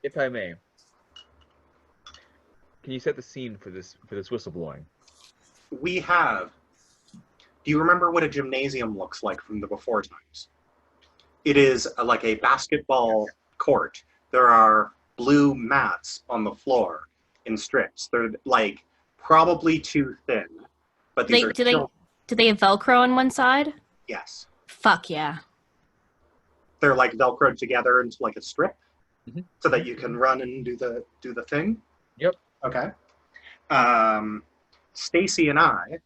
if I may, can you set the scene for this whistleblowing? We have. Do you remember what a gymnasium looks like from the before times? It is like a basketball court. There are blue mats on the floor in strips. They're like probably too thin, but these are still... Do they have Velcro on one side? Yes. Fuck yeah. They're like Velcroed together into like a strip, so that you can run and do the thing. Yep. Okay. Stacy and I,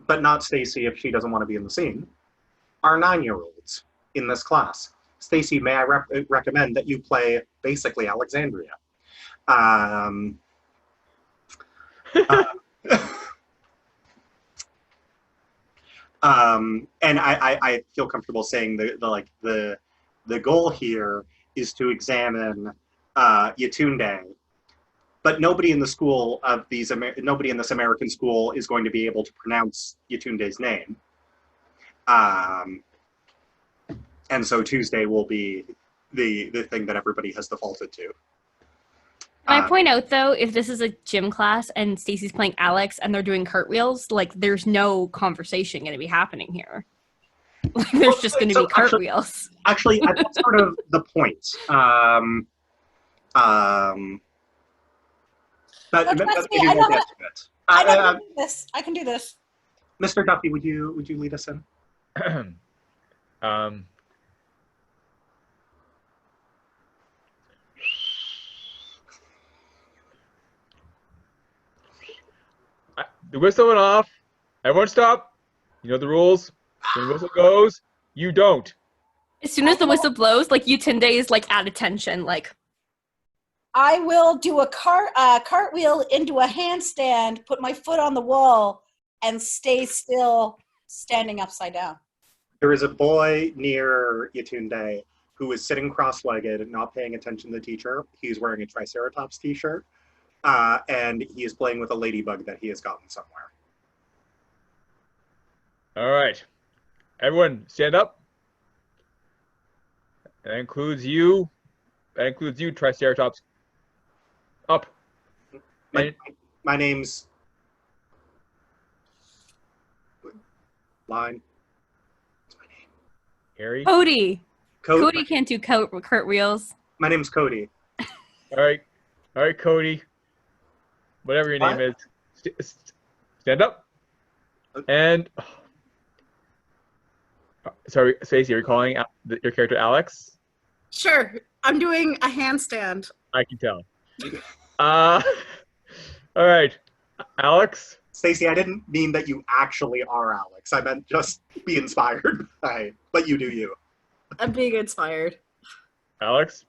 but not Stacy if she doesn't want to be in the scene, are 9-year-olds in this class. Stacy, may I recommend that you play basically Alexandria. And I feel comfortable saying the goal here is to examine Yetunde, but nobody in the school of nobody in this American school is going to be able to pronounce Yetunde's name, and so Tuesday will be the thing that everybody has defaulted to. Can I point out, though, if this is a gym class and Stacy's playing Alex and they're doing cartwheels, like, there's no conversation going to be happening here. Like, there's just going to be cartwheels. Actually, that's sort of the point. But maybe we'll get to it. I can do this. I can do this. Mr. Duffy, would you lead us in? The whistle went off. Everyone stop. You know the rules. When the whistle goes, you don't. As soon as the whistle blows, like, Yetunde is, like, at attention, like... I will do a cartwheel into a handstand, put my foot on the wall, and stay still, standing upside down. There is a boy near Yetunde who is sitting cross-legged and not paying attention to the teacher. He's wearing a Triceratops t-shirt, and he is playing with a ladybug that he has gotten somewhere. All right. Everyone, stand up. That includes you. That includes you, Triceratops. Up. My name's... Line. What's my name? Harry? Cody. Cody can't do cartwheels. My name's Cody. All right. All right, Cody. Whatever your name is. Stand up. And... Sorry, Stacey, are you calling your character Alex? Sure. I'm doing a handstand. I can tell. All right. Alex? Stacey, I didn't mean that you actually are Alex. I meant just be inspired by, but you do you. I'm being inspired. Alex?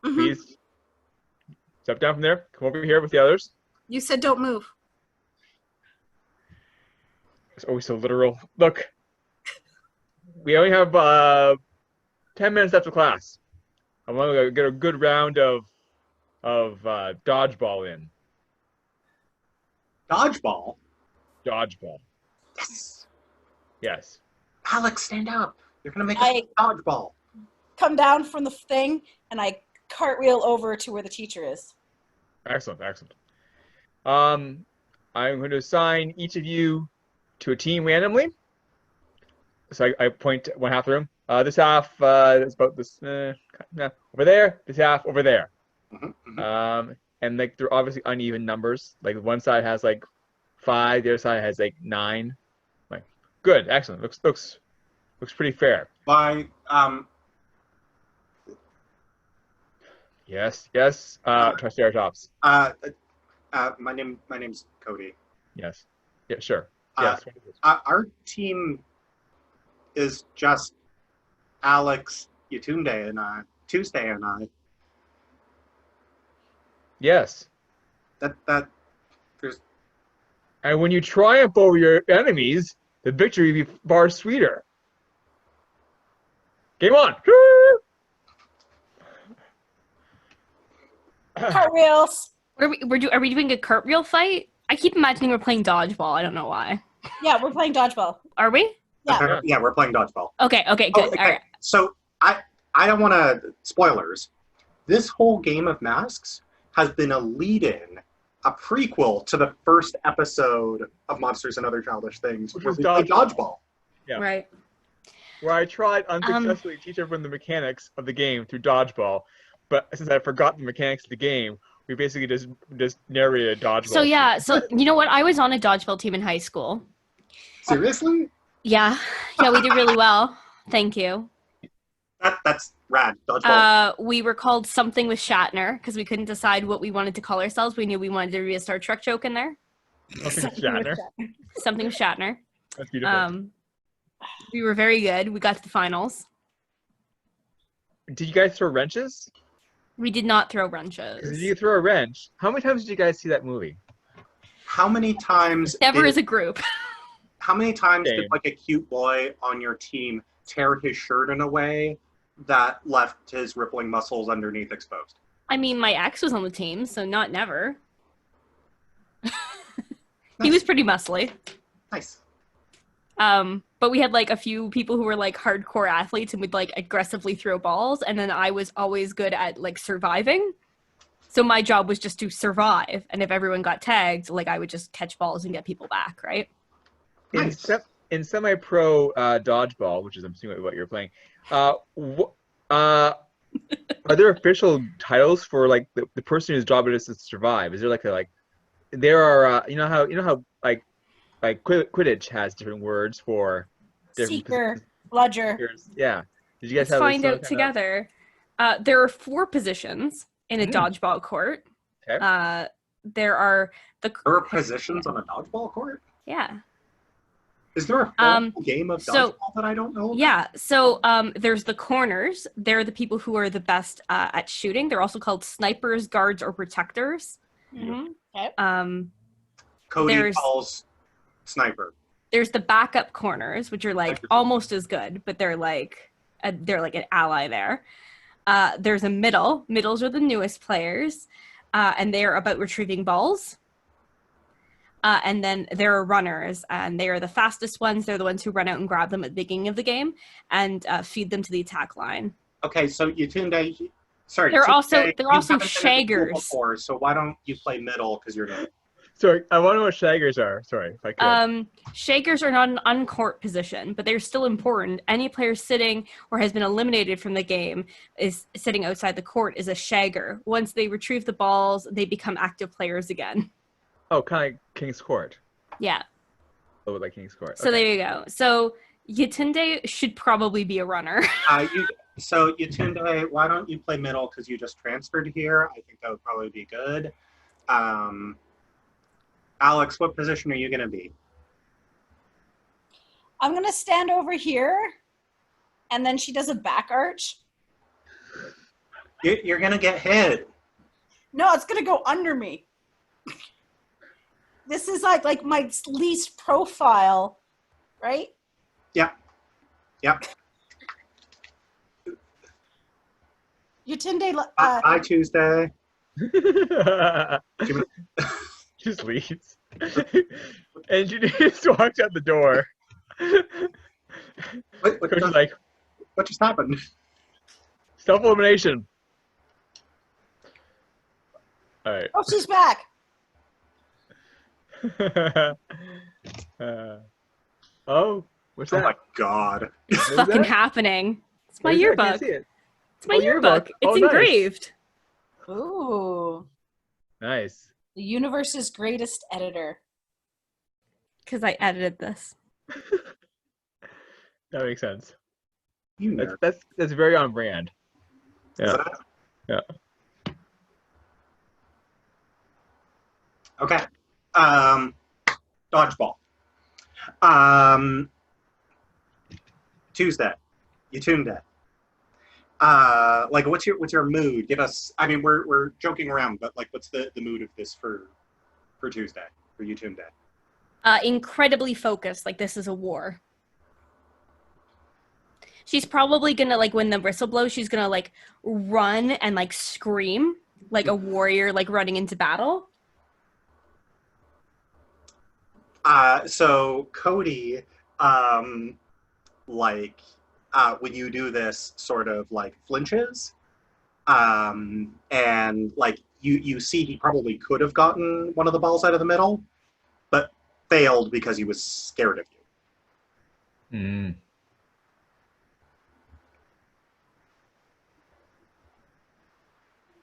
Please step down from there. Come over here with the others. You said don't move. It's always so literal. Look. We only have 10 minutes after class. I want to get a good round of dodgeball in. Dodgeball? Dodgeball. Yes. Yes. Alex, stand up. You're going to make a dodgeball. Come down from the thing, and I cartwheel over to where the teacher is. Excellent, excellent. I'm going to assign each of you to a team randomly. So I point one half of the room. This half is about this over there. This half over there. And like they're obviously uneven numbers. Like one side has like 5, the other side has like 9. Like good, excellent. Looks pretty fair. By Yes. Triceratops. My name's Cody. Yes. Yeah. Sure. Yes. Our team is just Alex, Yetunde, and Tuesday and I. Yes. That there's. And when you triumph over your enemies, the victory will be far sweeter. Game on. Cartwheels. Are we doing a cartwheel fight? I keep imagining we're playing dodgeball. I don't know why. Yeah, we're playing dodgeball. Are we? Yeah. Yeah, we're playing dodgeball. Okay, good. Okay. All right. So I don't want to spoilers, This whole game of Masks has been a lead-in, a prequel to the first episode of Monsters and Other Childish Things, Which where was we played dodgeball. Yeah. Right. Where I tried unsuccessfully to teach everyone the mechanics of the game through dodgeball, but since I forgot the mechanics of the game, we basically just narrated dodgeball. So yeah, so you know what? I was on a dodgeball team in high school. Seriously? Yeah, we did really well. Thank you. That's rad. Dodgeball. We were called something with Shatner because we couldn't decide what we wanted to call ourselves. We knew we wanted there to be a Star Trek joke in there. Shatner. Something with Shatner. That's beautiful. We were very good. We got to the finals. Did you guys throw wrenches? We did not throw wrenches. Did you throw a wrench? How many times did you guys see that movie? How many times? Never as a group. How many times did like a cute boy on your team tear his shirt in a way that left his rippling muscles underneath exposed? I mean, my ex was on the team, so not never. Nice. He was pretty muscly. Nice. But we had like a few people who were like hardcore athletes and would like aggressively throw balls, and then I was always good at like surviving. So my job was just to survive, and if everyone got tagged, like I would just catch balls and get people back, right? Nice. In semi-pro dodgeball, which is I'm assuming what you're playing, are there official titles for like the person whose job it is to survive? Is there like there are you know how like Quidditch has different words for different Seeker, bludger. Yeah. Did you guys Let's have find out together? There are 4 positions in a dodgeball court. Okay. There are There are positions on a dodgeball court? Yeah. Is there a full game of dodgeball that I don't know about? Yeah, so there's the corners. They're the people who are the best at shooting. They're also called snipers, guards, or protectors. Mm-hmm. Okay. Cody calls sniper. There's the backup corners, which are like almost as good, but they're like an ally there. There's a middle. Middles are the newest players, and they're about retrieving balls. And then there are runners, and they are the fastest ones. They're the ones who run out and grab them at the beginning of the game and feed them to the attack line. Okay, so Yetunde, sorry. They're also haven't been in the pool shaggers. before, so why don't you play middle because you're good? Sorry, I want to know what shaggers are. Sorry, if I could. Shaggers are not an on-court position, but they're still important. Any player sitting or has been eliminated from the game is sitting outside the court is a shagger. Once they retrieve the balls, they become active players again. Oh, kind of like King's Court. Yeah. Oh, like King's Court. So there you go. So Yetunde should probably be a runner. So Yetunde, why don't you play middle because you just transferred here? I think that would probably be good. Alex, what position are you going to be? I'm going to stand over here, and then she does a back arch. You're going to get hit. No, it's going to go under me. This is like my least profile, right? Yep. Yetunde, Hi, Tuesday. Just leaves. And she just walks out the door. What just happened? Self-elimination. All right. oh, she's back. What's that? Oh my god. It's fucking happening. It's my What is that? I yearbook. can't see it. It's my yearbook. It's nice. engraved. Ooh. Nice. The universe's greatest editor. Because I edited this. That makes sense. You nerd. That's very on brand. Yeah. Yeah. Okay. Dodgeball. Tuesday. Yetunde. Like what's your mood? Give us, I mean we're joking around, but like what's the mood of this for Tuesday, for Yetunde? Incredibly focused, like this is a war. She's probably gonna, like, when the whistle blows, she's gonna like run and like scream like a warrior, like running into battle. So Cody, when you do this, sort of like flinches, And like you see, he probably could have gotten one of the balls out of the middle, but failed because he was scared of you. Mm.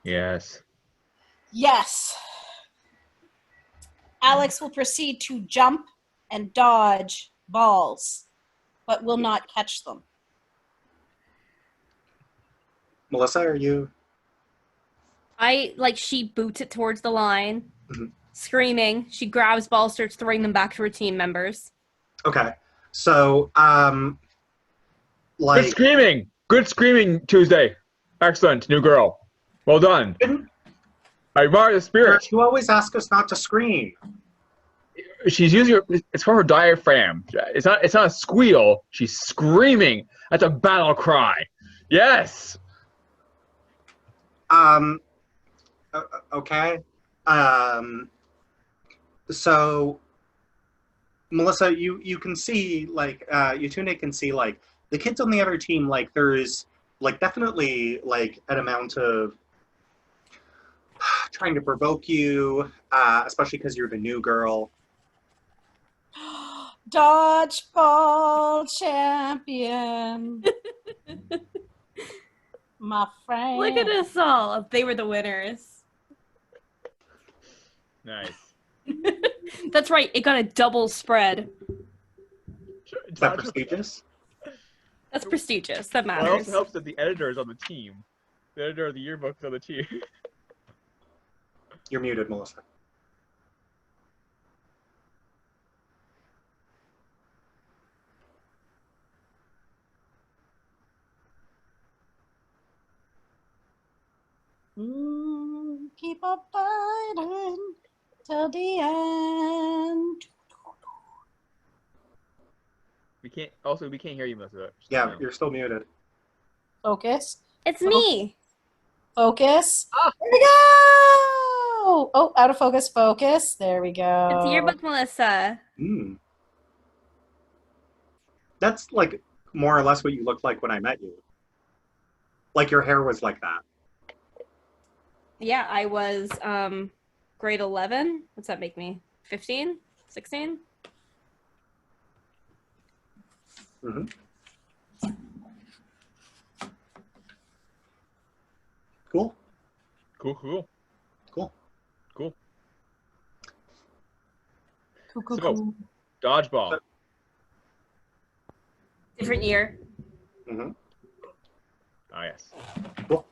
Yes. Yes. Alex will proceed to jump and dodge balls, but will not catch them. Melissa, are you? She boots it towards the line, Mhm. screaming. She grabs balls, starts throwing them back to her team members. Okay. So, Good like, screaming. Good screaming, Tuesday. Excellent, new girl. Well done. I admire the spirit. you always ask us not to scream. She's using her, it's from her diaphragm. It's not a squeal. She's screaming. That's a battle cry. Yes. Okay. So, Melissa, you can see, like, Yetunde can see, like, the kids on the other team, like, there's, like, definitely, like, an amount of trying to provoke you, especially because you're the new girl. Dodgeball champion. My friend. Look at us all. They were the winners. Nice. That's right. It got a double spread. Is that prestigious? That's prestigious. That Well, it matters. also helps that the editor is on the team. The editor of the yearbook is on the team. You're muted, Melissa. Keep on fighting till the end. We can't hear you, Melissa. Yeah, you're still muted. Focus. It's me. Focus. Ah. There we go. Oh, out of focus. Focus. There we go. It's yearbook, Melissa. That's like more or less what you looked like when I met you. Like your hair was like that. Yeah, I was grade 11. What's that make me? 15? 16? Mm-hmm. Cool. Cool. Cool. Cool. Cool. So, dodgeball. Different year. Mm-hmm. Ah, yes. Cool.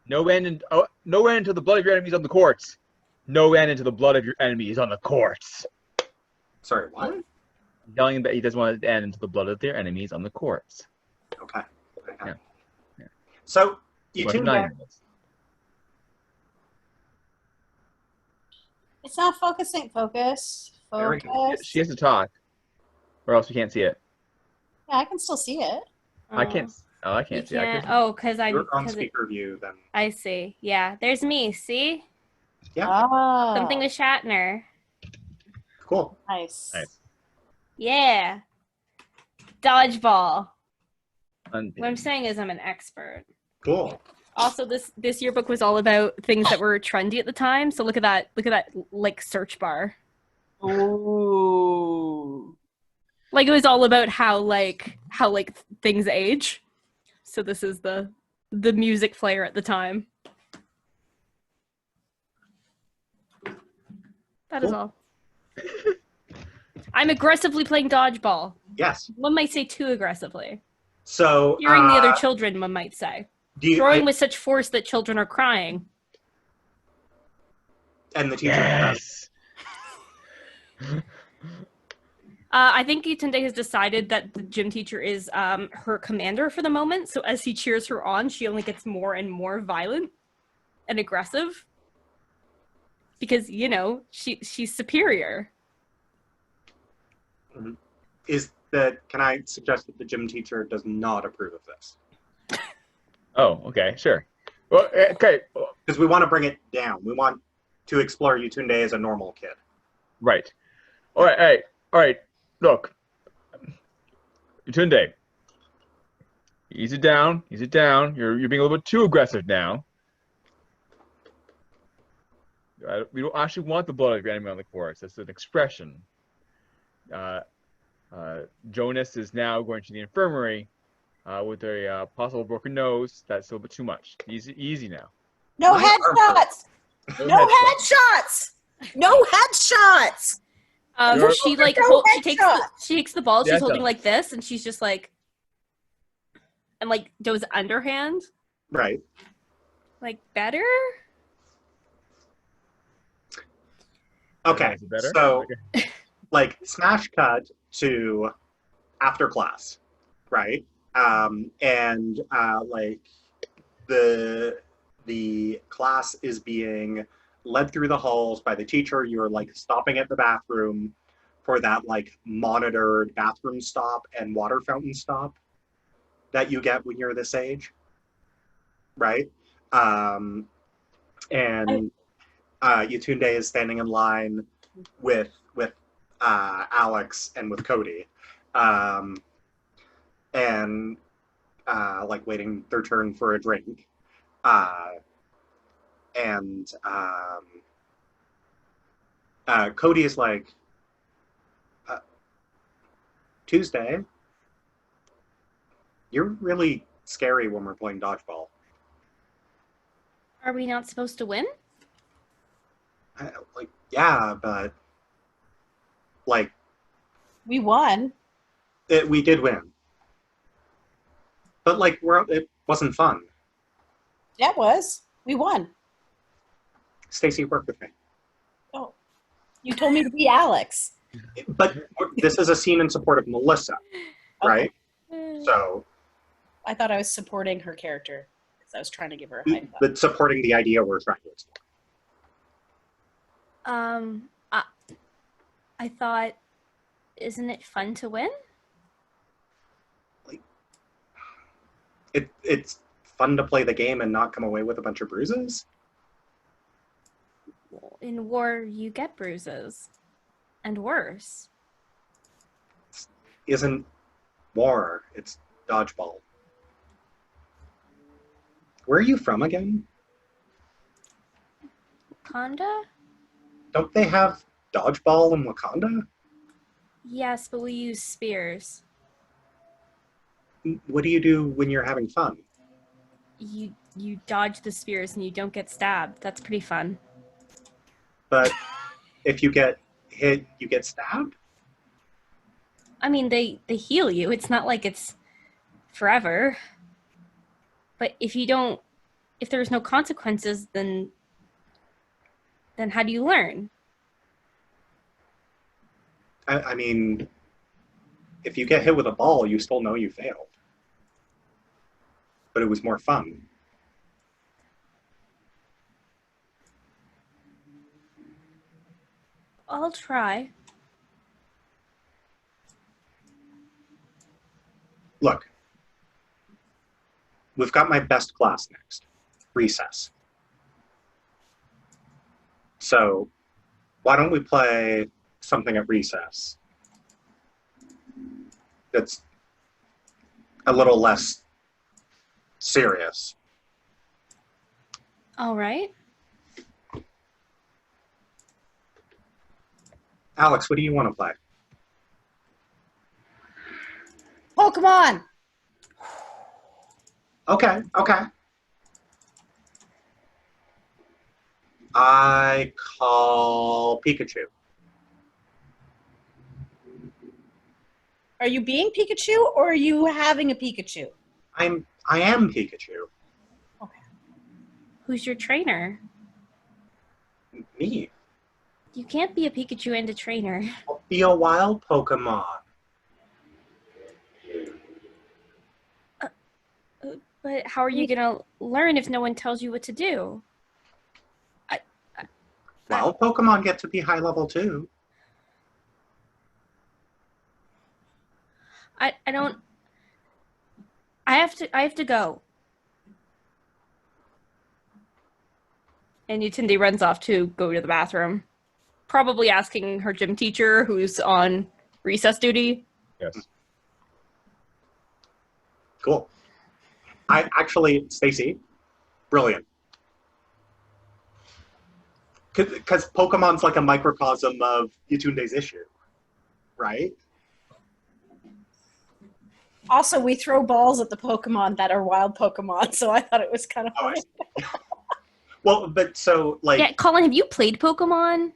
No end until the blood of your enemies on the courts. No end until the blood of your enemies on the courts. Sorry, what? Yelling that he doesn't want it to end until the blood of their enemies on the courts. Okay. Yeah. So, He you went to tuned 9 in. minutes. It's not focusing. Focus. There we Focus. She has to talk, or else we can't see it. Yeah, I can still see it. I can't. Oh, I You can't see it. I can't. can't. Oh, because I'm. You're on 'cause it- speaker view then. I see. Yeah, there's me. See? Yeah. Ah, Something with Shatner. Cool. nice. Nice. Yeah. Dodgeball. Un- What I'm saying is I'm an expert. Cool. Also, this yearbook was all about things that were trendy at the time. So look at that like search bar. Ooh. Like it was all about how things age. So this is the music player at the time. That is Cool. all. I'm aggressively playing dodgeball. Yes. One might say too aggressively. So, Hearing the other children, one might say. do you, Throwing with such force that children are crying. and the teacher. Yes. I think Yetunde has decided that the gym teacher is her commander for the moment. So as he cheers her on, she only gets more and more violent and aggressive. Because, you know, she's superior. Can I suggest that the gym teacher does not approve of this? Oh, okay, sure. Well, okay, Because we want to bring it down. We want to explore Yetunde as a normal kid. right. All right. Look, Yetunde, ease it down. You're being a little bit too aggressive now. We don't actually want the blood of your enemy on the course. That's an expression. Jonas is now going to the infirmary with a possible broken nose. That's a little bit too much. Easy now. No My arm headshots. No No headshots. headshots. No headshots. You're- She like No she takes the ball. She's Yeah, holding done. like this, and she's just like, and like does underhand, Right. like better. Okay. Is it better? So, Okay. like, smash cut to after class, right? And like the class is being led through the halls by the teacher. You're like stopping at the bathroom for that like monitored bathroom stop and water fountain stop that you get when you're this age, right? And Yetunde is standing in line with Alex and with Cody, and like waiting their turn for a drink. And Cody is like, Tuesday, you're really scary when we're playing dodgeball. Are we not supposed to win? Like, yeah, but like We won. we did win, but like it wasn't fun. Yeah, it was. We won. Stacy, work with me. Oh, you told me to be Alex. But this is a scene in support of Melissa, right? So, I thought I was supporting her character because I was trying to give her a high five. but supporting the idea we're trying to explore. I thought, isn't it fun to win? It's fun to play the game and not come away with a bunch of bruises. Well, in war, you get bruises, and worse. Isn't war, it's dodgeball. Where are you from again? Wakanda? Don't they have dodgeball in Wakanda? Yes, but we use spears. What do you do when you're having fun? You dodge the spears and you don't get stabbed. That's pretty fun. But if you get hit, you get stabbed? I mean, they heal you. It's not like it's forever. But if there's no consequences, then how do you learn? I mean, if you get hit with a ball, you still know you failed. But it was more fun. I'll try. Look, we've got my best class next, recess. So why don't we play something at recess that's a little less serious? All right. Alex, what do you want to play? Pokemon. Okay. I call Pikachu. Are you being Pikachu or are you having a Pikachu? I am Pikachu. Okay. Who's your trainer? Me. You can't be a Pikachu and a trainer. I'll be a wild Pokemon. But how are you gonna learn if no one tells you what to do? Wild Pokemon get to be high level too. I don't. I have to go. And Yetunde runs off to go to the bathroom, probably asking her gym teacher, who's on recess duty. Yes. Cool. Stacy, brilliant. Because Pokemon's like a microcosm of Yetunde's issue, right? Also, we throw balls at the Pokemon that are wild Pokemon, so I thought it was kind of Oh, I funny. see. Well, but so like, Yeah, Colin, have you played Pokemon?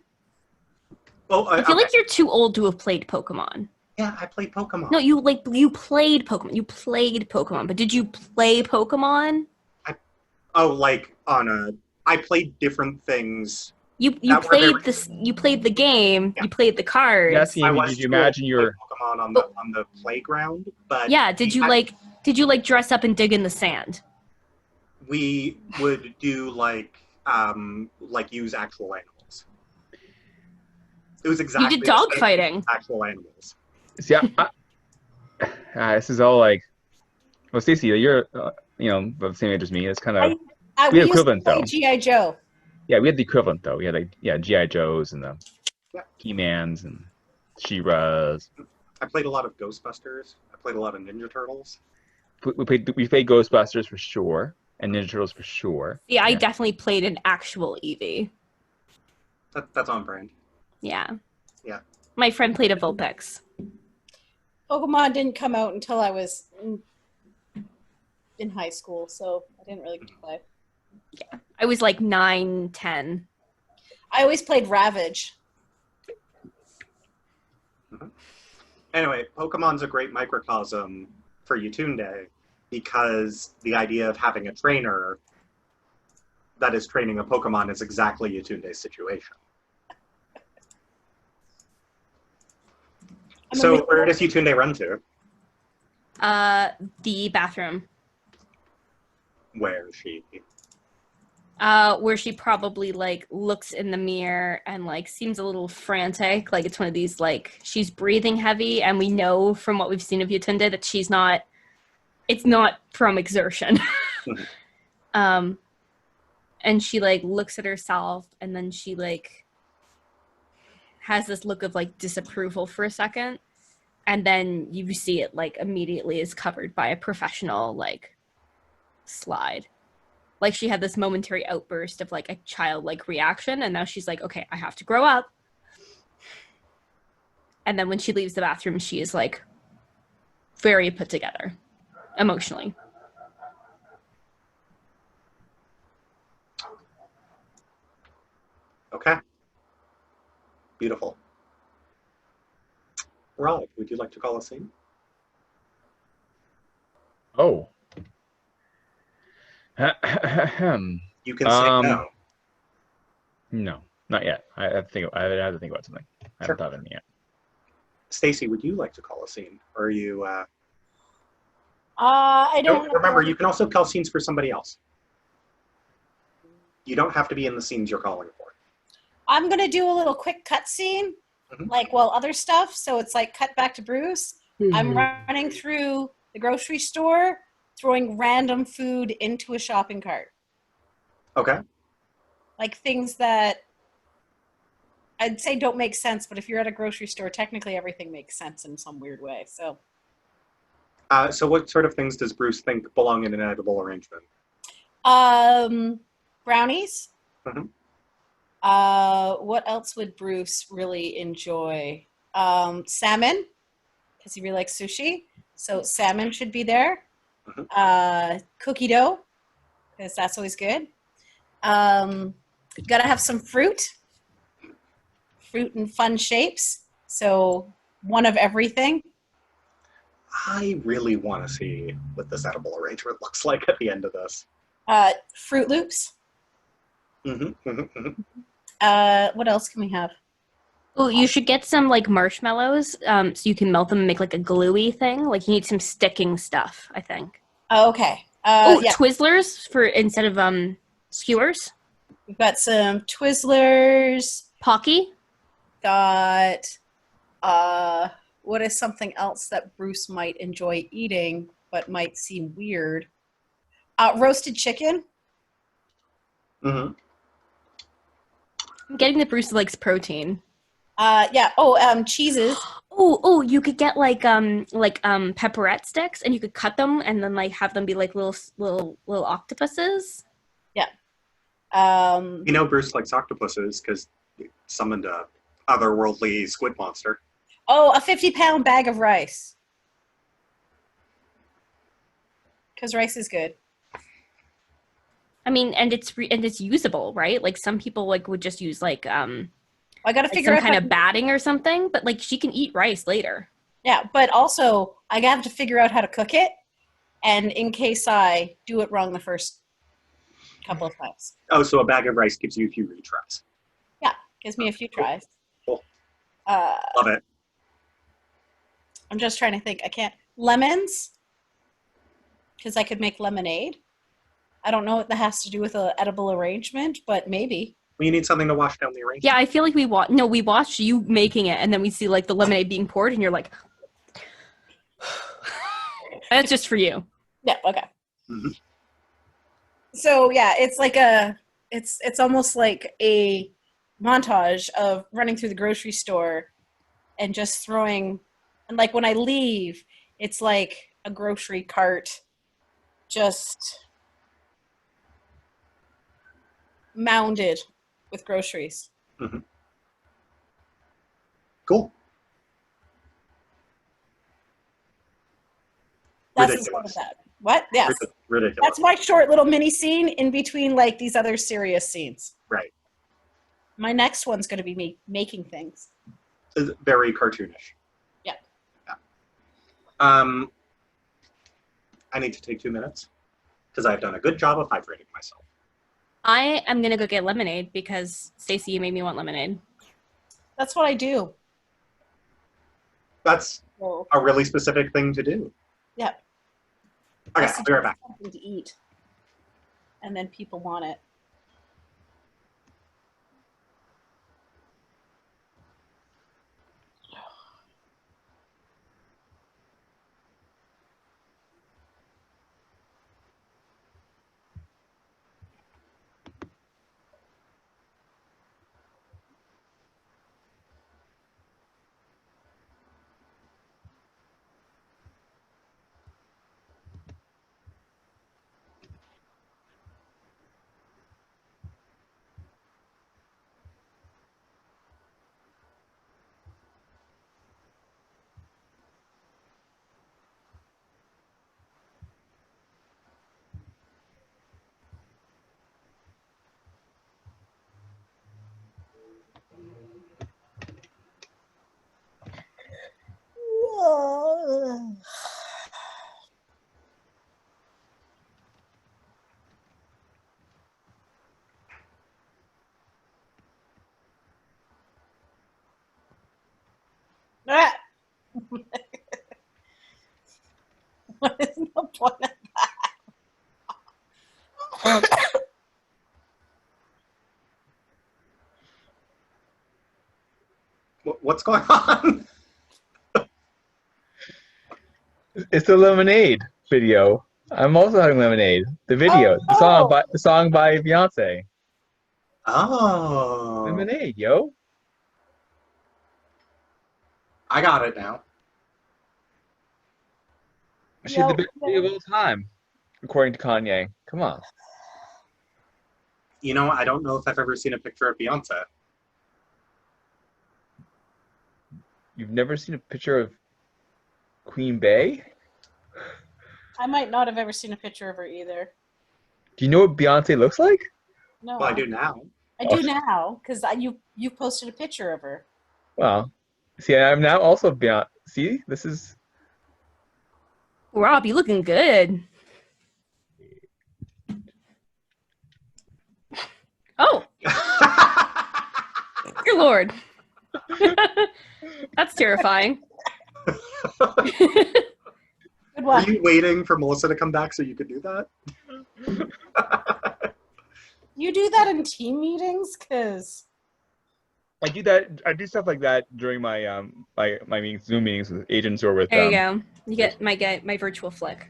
well, I feel okay. like you're too old to have played Pokemon. Yeah, I played Pokemon. No, you played Pokemon. You played Pokemon, but did you play Pokemon? Oh, like I played different things. You That were very- played this. You played the game. Yeah. You played the cards. Asking I you, was did you too old imagine to play your Pokemon on the playground? But Yeah. Did you like dress up and dig in the sand? we would do like use actual animals. It was exactly You did the dog same fighting. as actual animals. see? This is all like, well, Stacey, you're about the same age as me. It's kind of We we had used to equivalent play though. G.I. Joe. Yeah, we had the equivalent though. We had like GI Joes and the Yeah. He-Mans and She-Ras. I played a lot of Ghostbusters. I played a lot of Ninja Turtles. We played Ghostbusters for sure and Ninja Turtles for sure. Yeah, I Yeah. definitely played an actual Eevee. That's on brand. Yeah. Yeah. My friend played a Vulpix. Pokemon didn't come out until I was in high school, so I didn't really get to play. I was like 9, 10. I always played Ravage. Anyway, Pokemon's a great microcosm for Yetunde because the idea of having a trainer that is training a Pokemon is exactly Yetunde's situation. So where does Yetunde run to? The bathroom. Where is she? Where she probably like looks in the mirror and like seems a little frantic. Like it's one of these like she's breathing heavy, and we know from what we've seen of Yetunde that she's not. It's not from exertion. And she like looks at herself, and then she like has this look of like disapproval for a second, and then you see it like immediately is covered by a professional like slide. Like she had this momentary outburst of like a childlike reaction, and now she's like, okay, I have to grow up. And then when she leaves the bathroom, she is like very put together emotionally. Okay. Beautiful. Rollick, would you like to call a scene? Oh. You can say no. No, not yet. I have to think about something. I Sure. haven't thought of anything yet. Stacy, would you like to call a scene? Or are you I don't remember, you can also call scenes for somebody else. You don't have to be in the scenes you're calling for. I'm gonna do a little quick cut scene, like other stuff. So it's like cut back to Bruce. I'm running through the grocery store, throwing random food into a shopping cart. Okay. Like things that I'd say don't make sense, but if you're at a grocery store, technically everything makes sense in some weird way. So So what sort of things does Bruce think belong in an edible arrangement? brownies. Mhm. What else would Bruce really enjoy? Salmon, because he really likes sushi. So salmon should be there. Cookie dough, because that's always good. Gotta have some fruit in fun shapes. So one of everything. I really want to see what this edible arrangement looks like at the end of this. Fruit Loops. Mm-hmm. What else can we have? Oh, you should get some like marshmallows, so you can melt them and make like a gluey thing. Like you need some sticking stuff, I think. Okay. Yeah. Twizzlers for instead of skewers. We've got some Twizzlers. Pocky. Got what is something else that Bruce might enjoy eating but might seem weird? Roasted chicken. Mm-hmm. I'm getting that Bruce likes protein. Yeah. Oh, cheeses. Oh, you could get like pepperette sticks, and you could cut them and then like have them be like little octopuses. Yeah. You know Bruce likes octopuses because he summoned a otherworldly squid monster. Oh, a 50-pound bag of rice. Because rice is good. I mean, and it's usable, right? Like some people like would just use like I got to like figure some out kind of batting or something, but like she can eat rice later. Yeah, but also I have to figure out how to cook it, and in case I do it wrong the first couple of times. Oh, so a bag of rice gives you a few retries. Yeah, gives me a few tries. Cool. Uh, Love it. I'm just trying to think. I can't lemons because I could make lemonade. I don't know what that has to do with an edible arrangement, but maybe. Well, you need something to wash down the arrangement. Yeah, I feel like we watched you making it, and then we see like the lemonade being poured, and you're like, that's just for you. Yeah. Okay. Mm-hmm. So yeah, it's like it's almost like a montage of running through the grocery store and just throwing, and like when I leave, it's like a grocery cart just mounded with groceries. Mm-hmm. Cool. That's Ridiculous. the start of that. What? Yes. Ridiculous. That's my short little mini scene in between like these other serious scenes. Right. My next one's going to be me making things. It's very cartoonish. Yeah. I need to take 2 minutes because I've done a good job of hydrating myself. I am gonna go get lemonade because Stacey, you made me want lemonade. That's what I do. That's So, a really specific thing to do. yeah. Okay, I I'll be right back. something to eat, and then people want it. Ah! What is the point of that? What's going on? It's the lemonade video. I'm also having lemonade. The video, Oh. the song by Beyonce. Oh. Lemonade, yo. I got it now. She's the best video of all time, according to Kanye. Come on. You know, I don't know if I've ever seen a picture of Beyonce. You've never seen a picture of Queen Bey? I might not have ever seen a picture of her either. Do you know what Beyonce looks like? No. Well, I do now. I do now because you posted a picture of her. Well, see, I'm now also Beyonce. See, this is. Rob, you looking good. Oh, dear Lord. That's terrifying. Good Were one. you waiting for Melissa to come back so you could do that? You do that in team meetings? Because I do that. I do stuff like that during my my meetings, Zoom meetings with agents or with. There you go. You get my virtual flick.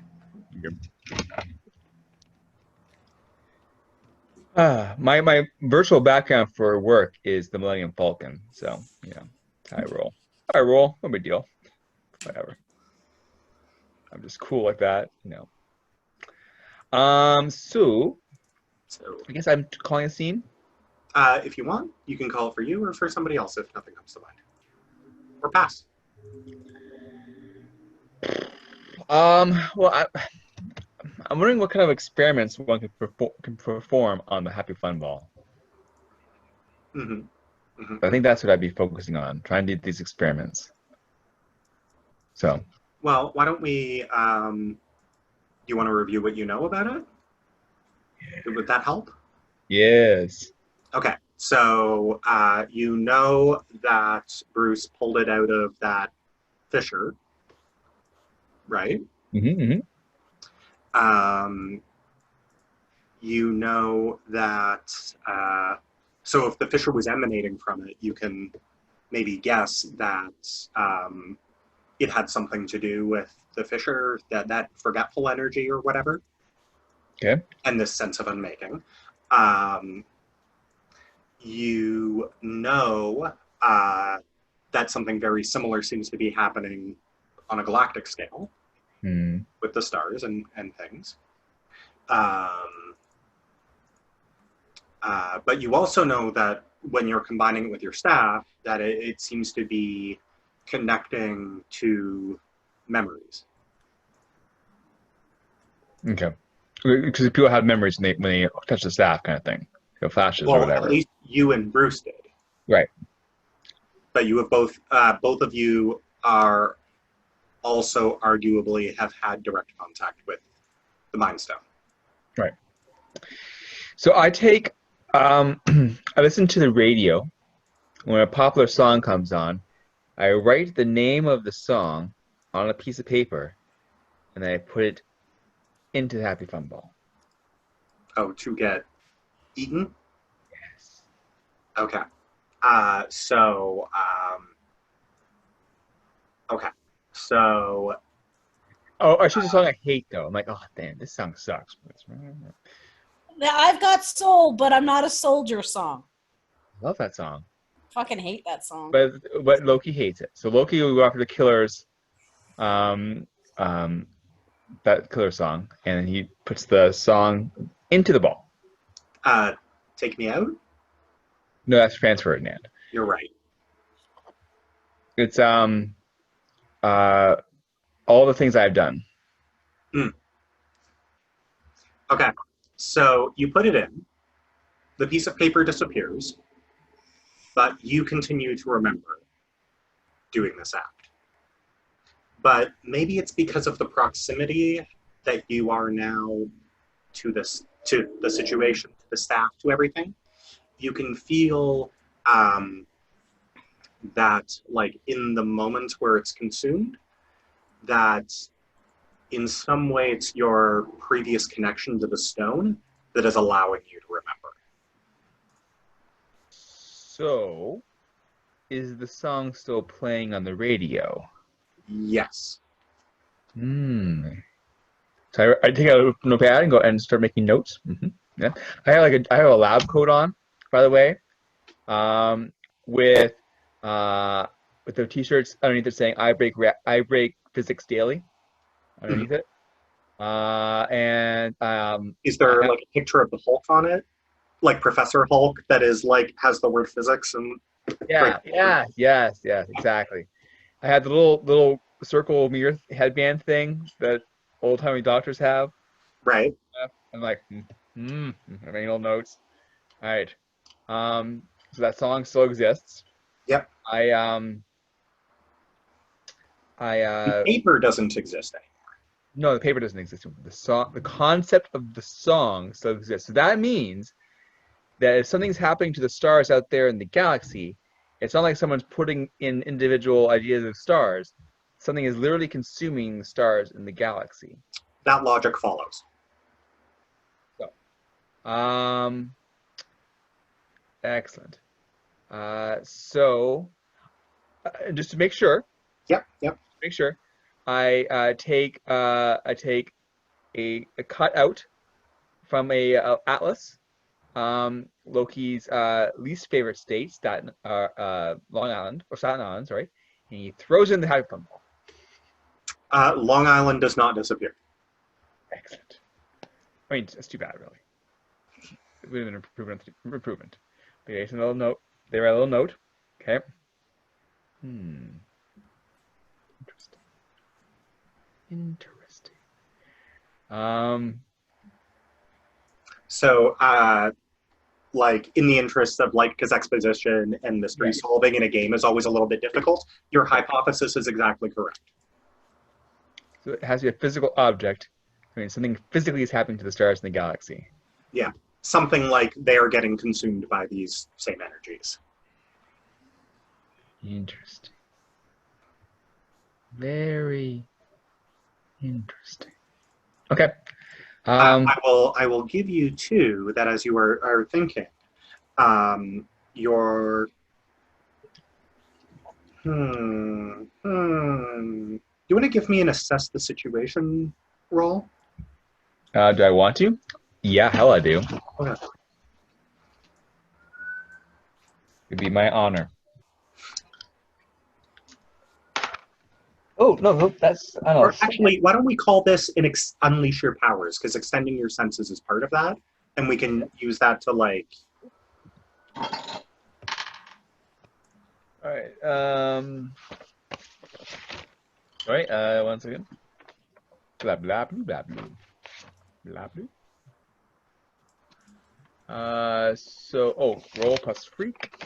My virtual background for work is the Millennium Falcon. So you know, that's how I roll. I roll. No big deal. Whatever. I'm just cool like that, you know. So So, I guess I'm calling a scene. if you want, you can call it for you or for somebody else if nothing comes to mind. Or pass. Well, I'm wondering what kind of experiments one can perform on the Happy Fun Ball. Mm-hmm. Mm-hmm. I think that's what I'd be focusing on, trying to do these experiments. So, Well, why don't we, do you want to review what you know about it? Would that help? yes. Okay, so you know that Bruce pulled it out of that fissure, right? Mm-hmm. You know that, so if the fissure was emanating from it, you can maybe guess that it had something to do with the fissure, that forgetful energy or whatever. Okay. And this sense of unmaking. You know that something very similar seems to be happening on a galactic scale with the stars and things. But you also know that when you're combining it with your staff, that it seems to be connecting to memories. Okay. Because people have memories when they touch the staff, kind of thing. Flashes or Well, whatever. at least you and Bruce did. Right. But you have both of you are also arguably have had direct contact with the Mind Stone. Right. So I take, I listen to the radio. When a popular song comes on, I write the name of the song on a piece of paper, and then I put it into the Happy Fun Ball. Oh, to get eaten? Yes. Okay. Okay. So. Oh, I choose a song I hate, though. I'm like, oh, damn, this song sucks. I've got soul, but I'm not a soldier song. Love that song. Fucking hate that song. But Loki hates it. So Loki will go after the Killers, that Killer song, and he puts the song into the ball. Take me out? No, that's Transfer It, Nand. You're right. It's all the things I've done. Okay. So you put it in. The piece of paper disappears, but you continue to remember doing this act. But maybe it's because of the proximity that you are now to this, to the situation, to the staff, to everything. You can feel that, like, in the moment where it's consumed, that in some way it's your previous connection to the stone that is allowing you to remember. So, is the song still playing on the radio? Yes. So I take a notepad and go and start making notes. Yeah, I have a lab coat on, by the way, with the t-shirts underneath it saying I break physics daily underneath it. And is there like a picture of the Hulk on it, like Professor Hulk, that is like has the word physics and yes, exactly. I had the little circle mirror headband thing that old-timey doctors have. Right. I'm like, I'm making little notes. All right. So that song still exists. Yep. The paper doesn't exist anymore. No, the paper doesn't exist. The concept of the song still exists. So that means that if something's happening to the stars out there in the galaxy, it's not like someone's putting in individual ideas of stars. Something is literally consuming the stars in the galaxy. That logic follows. So, excellent. So, just to make sure. Yep. Make sure. I take a cutout from a atlas. Loki's least favorite state, Long Island or Staten Island, sorry, and he throws in the Happy Fun Ball. Long Island does not disappear. Excellent. I mean, it's too bad, really. It would have been an improvement. But yeah, a little note. They write a little note. Okay. Interesting. Interesting. So, like in the interest of like, because exposition and mystery solving in a game is always a little bit difficult, your hypothesis is exactly correct. So it has to be a physical object. I mean, something physically is happening to the stars in the galaxy. Yeah, something like they are getting consumed by these same energies. Interesting. Very interesting. Okay. I will give you two that as you are thinking. Your you want to give me an assess the situation roll? Do I want to? Yeah, hell I do. Okay. It'd be my honor. Oh, no, that's... I don't know. Or actually, why don't we call this an unleash your powers? Because extending your senses is part of that. And we can use that to, like... All right. All right, 1 second. Blah, blah, blah, blah, blah, blah. Roll plus freak.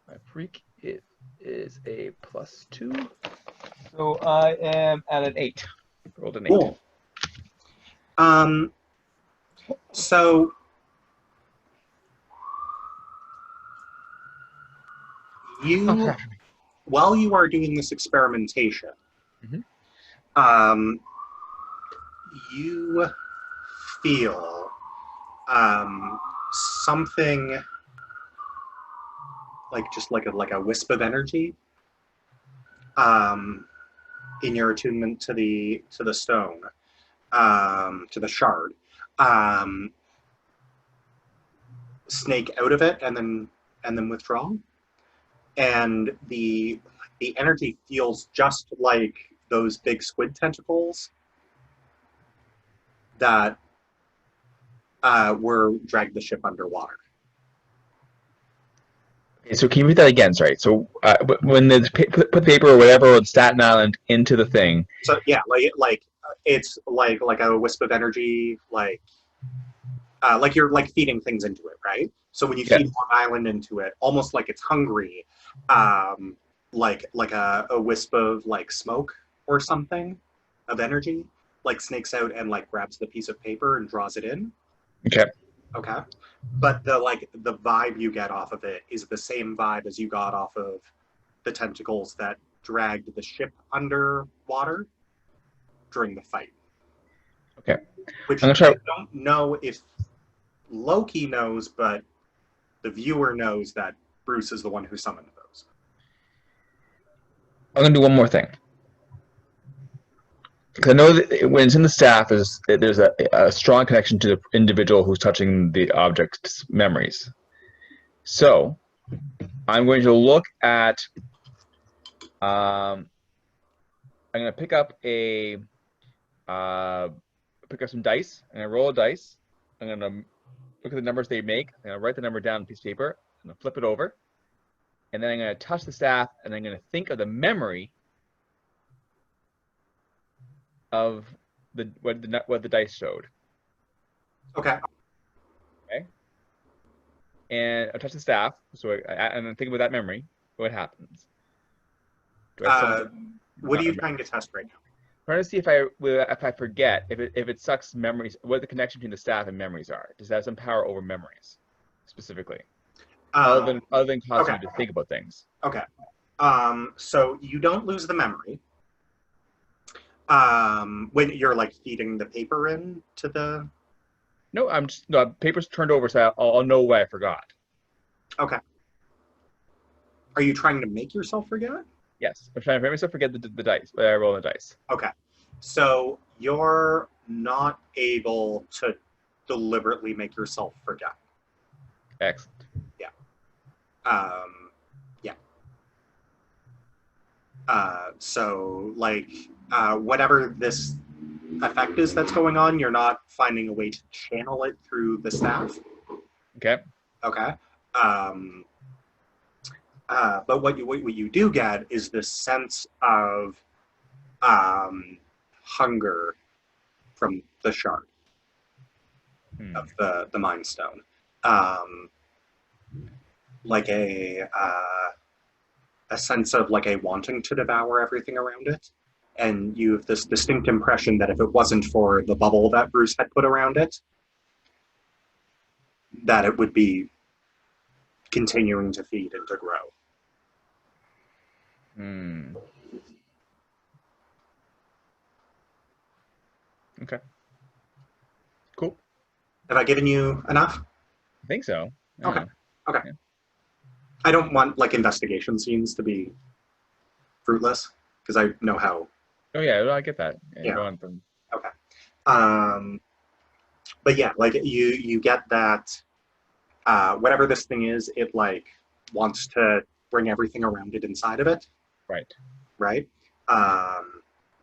My freak is a +2. So I am at an 8. Rolled an 8. Cool. So you, while you are doing this experimentation, you feel something like a wisp of energy in your attunement to the stone, to the shard, snake out of it and then withdraw, and the energy feels just like those big squid tentacles that were dragged the ship underwater. Okay, so can you read that again? Sorry. So when they put the paper or whatever on Staten Island into the thing. So yeah, like it's like a wisp of energy, like you're like feeding things into it, right? So when you feed Long Island into it, almost like it's hungry, like a wisp of like smoke or something of energy, like snakes out and like grabs the piece of paper and draws it in. Okay. Okay. But the vibe you get off of it is the same vibe as you got off of the tentacles that dragged the ship underwater during the fight. Okay. Which I don't know if Loki knows, but the viewer knows that Bruce is the one who summoned those. I'm going to do one more thing. Because I know that when it's in the staff, there's a strong connection to the individual who's touching the object's memories. So I'm going to look at. I'm going to pick up some dice. I'm going to roll a dice. I'm going to look at the numbers they make. I'm going to write the number down on a piece of paper. I'm going to flip it over, and then I'm going to touch the staff, and I'm going to think of the memory of what the dice showed. Okay. Okay. And I touch the staff, so I'm thinking about that memory. What happens? What are you trying to test right now? I'm trying to see if I forget, if it sucks memories, what the connection between the staff and memories are. Does it have some power over memories, specifically, other than causing you to think about things? Okay. So you don't lose the memory. When you're like feeding the paper in to the... No, paper's turned over, so I'll know what I forgot. Okay. Are you trying to make yourself forget? Yes, I'm trying to make myself forget the dice, but I roll the dice. Okay. So you're not able to deliberately make yourself forget. Excellent. Yeah. So like whatever this effect is that's going on. You're not finding a way to channel it through the staff. Okay. Okay. But what you do get is this sense of hunger from the shard of the Mind Stone. Like a sense of like a wanting to devour everything around it. And you have this distinct impression that if it wasn't for the bubble that Bruce had put around it, that it would be continuing to feed and to grow. Okay. Cool. Have I given you enough? I think so. Okay. Okay. Yeah. I don't want like investigation scenes to be fruitless because I know how. Oh yeah, I get that. Yeah. Go on from. Okay. But yeah, like you get that whatever this thing is, it like wants to bring everything around it inside of it. Right. Right.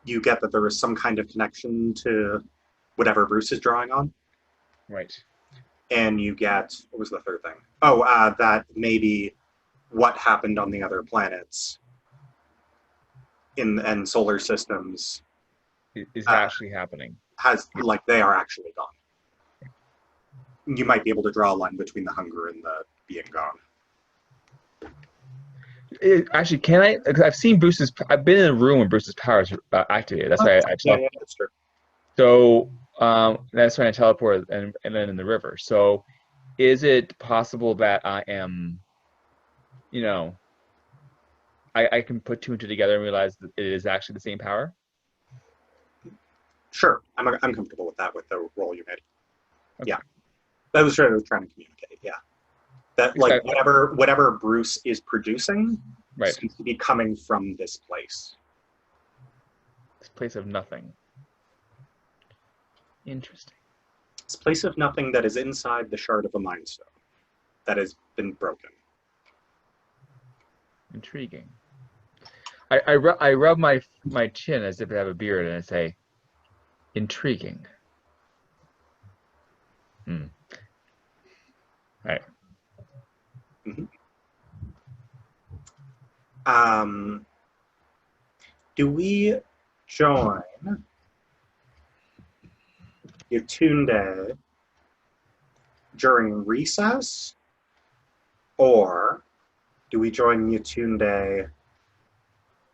You get that there is some kind of connection to whatever Bruce is drawing on. Right. And you get, what was the third thing? Oh, that maybe what happened on the other planets and solar systems is actually happening. Has like they are actually gone. You might be able to draw a line between the hunger and the being gone. Actually, can I? Because I've seen Bruce's. I've been in a room when Bruce's powers are activated. That's why I Yeah, that's true. So that's when I teleport and then in the river. So is it possible that I am, I can put two and two together and realize that it is actually the same power? Sure, I'm comfortable with that with the role you made. Okay. Yeah, that was what I was trying to communicate. Yeah, that like whatever Bruce is producing seems to be coming from this place. This place of nothing. Interesting. This place of nothing that is inside the shard of a Mind Stone that has been broken. Intriguing. I rub my chin as if I have a beard and I say, intriguing. All right. Do we join Yetunde during recess, or do we join Yetunde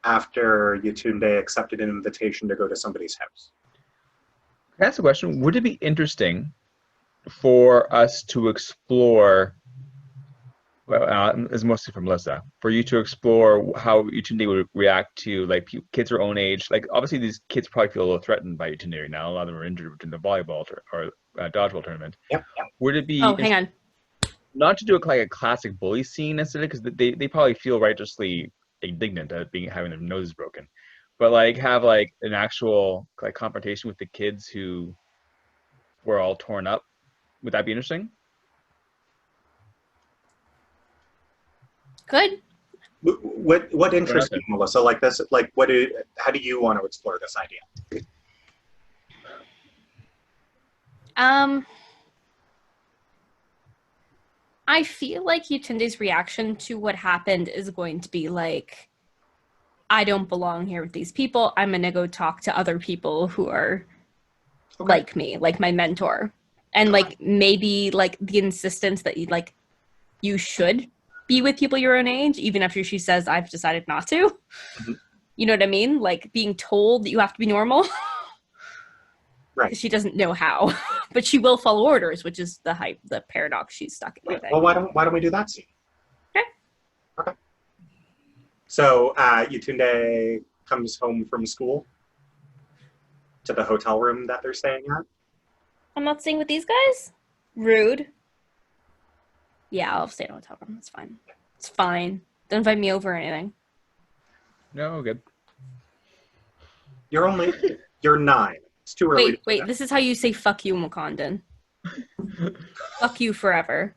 after Yetunde accepted an invitation to go to somebody's house? Can I ask a question? Would it be interesting for us to explore? Well, it's mostly for Melissa. For you to explore how Yetunde would react to like kids her own age. Like obviously these kids probably feel a little threatened by Yetunde right now. A lot of them are injured in the volleyball or dodgeball tournament. Yep. Would it be? Oh, hang on. Not to do like a classic bully scene necessarily, because they probably feel righteously indignant at having their noses broken, but like have like an actual like confrontation with the kids who were all torn up. Would that be interesting? Good. What interests you, Melissa? Like this, like how do you want to explore this idea? I feel like Yetunde's reaction to what happened is going to be like, I don't belong here with these people. I'm gonna go talk to other people who are like me, like my mentor. And like maybe like the insistence that you should be with people your own age, even after she says I've decided not to. Mm-hmm. You know what I mean? Like being told that you have to be normal. Right. She doesn't know how, but she will follow orders, which is the paradox she's stuck in. Right. Well, why don't we do that scene? Okay. Okay. So Yetunde comes home from school to the hotel room that they're staying at. I'm not staying with these guys. Rude. Yeah, I'll stay in a hotel room. That's fine. It's fine. Don't invite me over or anything. No, good. You're 9. It's too early. Wait. This is how you say "fuck you," Wakandan. Fuck you forever.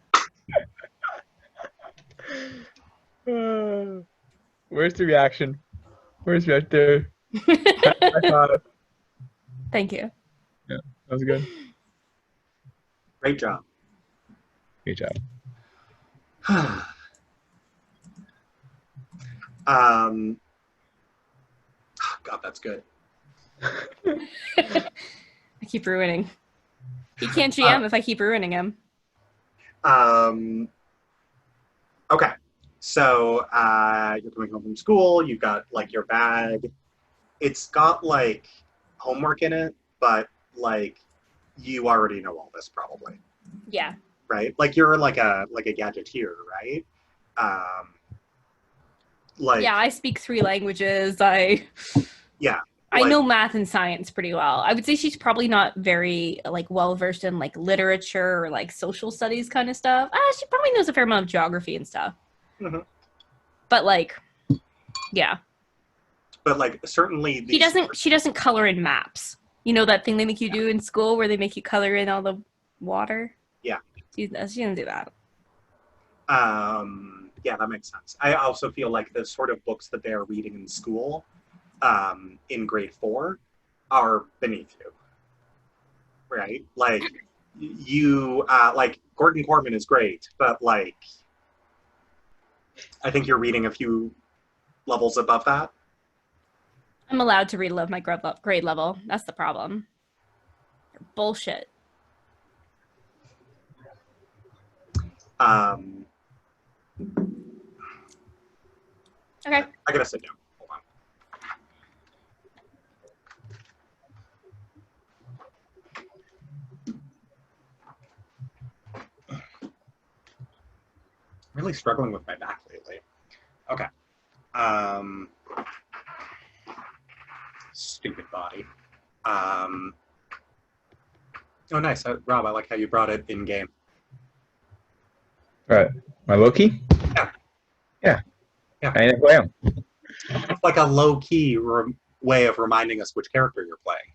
Where's the reaction? Where's right there? High five. Thank you. Yeah, that was good. Great job. Great job. God, that's good. I keep ruining. He can't GM if I keep ruining him. Okay. So you're coming home from school. You've got like your bag. It's got like homework in it, but like you already know all this probably. Yeah. Right? Like you're like a gadgeteer, right? Yeah, I speak 3 languages. Yeah. I know math and science pretty well. I would say she's probably not very like well versed in like literature or like social studies kind of stuff. She probably knows a fair amount of geography and stuff. Mm-hmm. But like, yeah. But like certainly She doesn't color in maps. You know that thing they make you do in school where they make you color in all the water? Yeah. She doesn't do that. Yeah, that makes sense. I also feel like the sort of books that they are reading in school in grade 4 are beneath you, right? Like you like Gordon Corman is great, but like I think you're reading a few levels above that. I'm allowed to read above my grade level. That's the problem. Bullshit. Okay. I gotta sit down. Hold on. Really struggling with my back lately. Okay. Stupid body. Oh, nice. Rob, I like how you brought it in game. All right. My Loki? Yeah. Yeah. Yeah. I know who I am. It's like a low-key way of reminding us which character you're playing.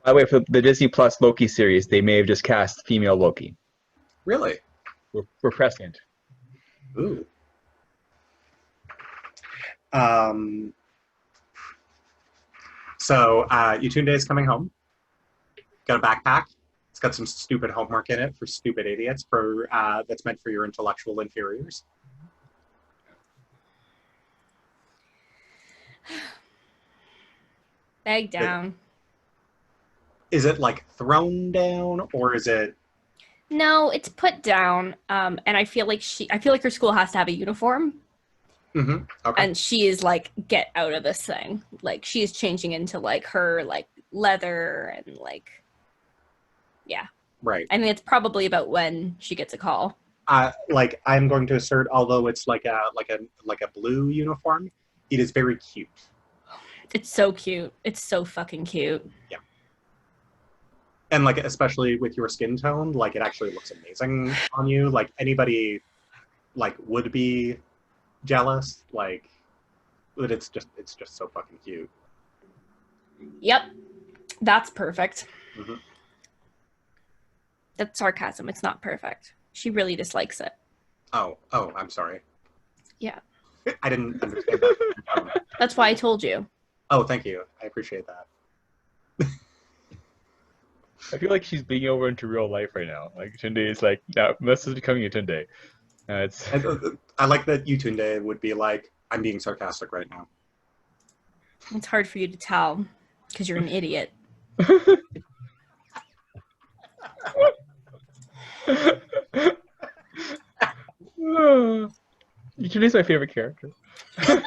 By the way, for the Disney Plus Loki series, they may have just cast female Loki. Really? We're prescient. Ooh. So Yetunde is coming home. Got a backpack. It's got some stupid homework in it for stupid idiots. For that's meant for your intellectual inferiors. Bag down. Is it like thrown down or is it? No, it's put down. And I feel like her school has to have a uniform. Mm-hmm. Okay. And she is like, get out of this thing. Like she is changing into like her like leather and like, yeah. Right. I mean, it's probably about when she gets a call. Like I'm going to assert, although it's like a blue uniform, it is very cute. It's so cute. It's so fucking cute. Yeah. And like especially with your skin tone, like it actually looks amazing on you. Like anybody like would be jealous. Like, but it's just so fucking cute. Yep. That's perfect. Mm-hmm. That's sarcasm. It's not perfect. She really dislikes it. Oh, I'm sorry. Yeah. I didn't understand that. That's why I told you. Oh, thank you. I appreciate that. I feel like she's being over into real life right now. Like Yetunde is like, no, this is becoming Yetunde. I like that Yetunde would be like, I'm being sarcastic right now. It's hard for you to tell because you're an idiot. Yetunde's my favorite character. Great.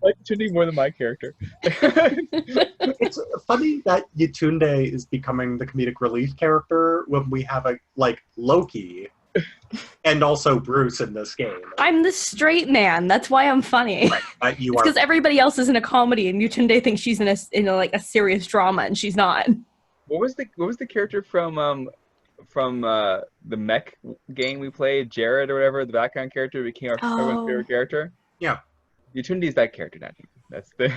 I like Yetunde more than my character. It's funny that Yetunde is becoming the comedic relief character when we have a like Loki and also Bruce in this game. I'm the straight man. That's why I'm funny. Right. You because everybody else is in a comedy, and Yetunde thinks she's in a serious drama, and she's not. What was the character from the mech game we played, Jared or whatever, the background character became our everyone's favorite character? Yeah. Yetunde is that character now. That's the.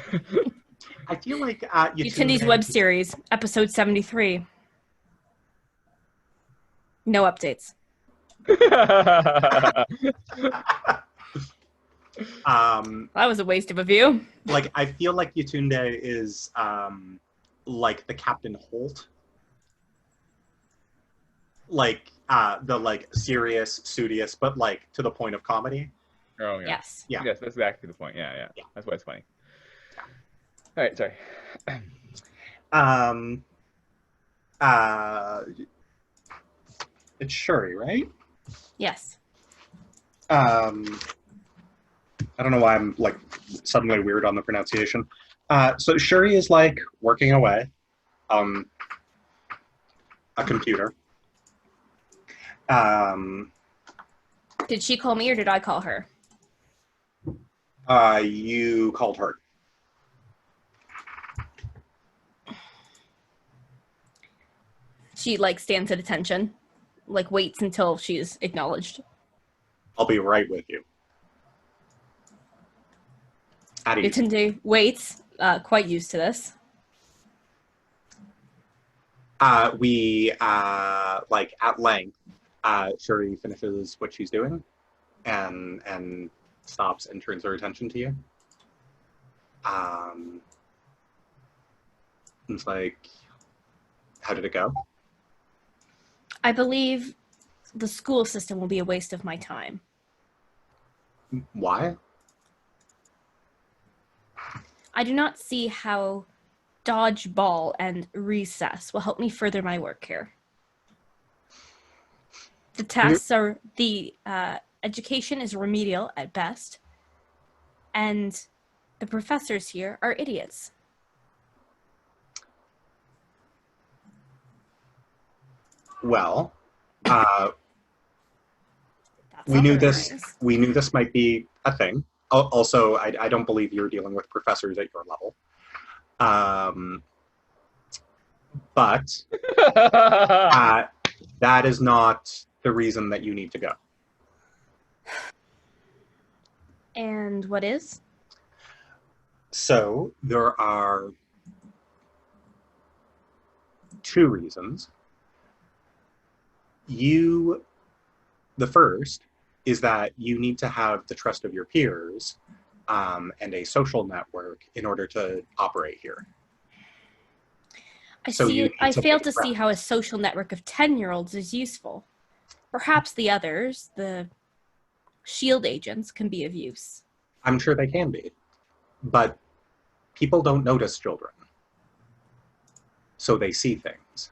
I feel like Yetunde's web series, episode 73. No updates. That was a waste of a view. Like I feel like Yetunde is like the Captain Holt, like the like serious, studious, but like to the point of comedy. Oh yeah. Yes. Yeah. Yes, that's exactly the point. Yeah. Yeah. That's why it's funny. All right, sorry. Um, uh, it's Shuri, right? Yes. I don't know why I'm like suddenly weird on the pronunciation. So Shuri is like working away on a computer. Did she call me or did I call her? You called her. She like stands at attention, like waits until she's acknowledged. I'll be right with you. At ease. Yetunde waits, quite used to this. We like at length. Shuri finishes what she's doing, and stops and turns her attention to you. It's like, how did it go? I believe the school system will be a waste of my time. Why? I do not see how dodgeball and recess will help me further my work here. The tests are the education is remedial at best, and the professors here are idiots. Well, That's we knew not very this. nice. We knew this might be a thing. Also, I don't believe you're dealing with professors at your level. But that is not the reason that you need to go. And what is? So there are two reasons. The first is that you need to have the trust of your peers and a social network in order to operate here. I So fail to see how a social network of 10-year-olds is useful. Perhaps the others, the SHIELD agents, can be of use. I'm sure they can be, but people don't notice children, so they see things.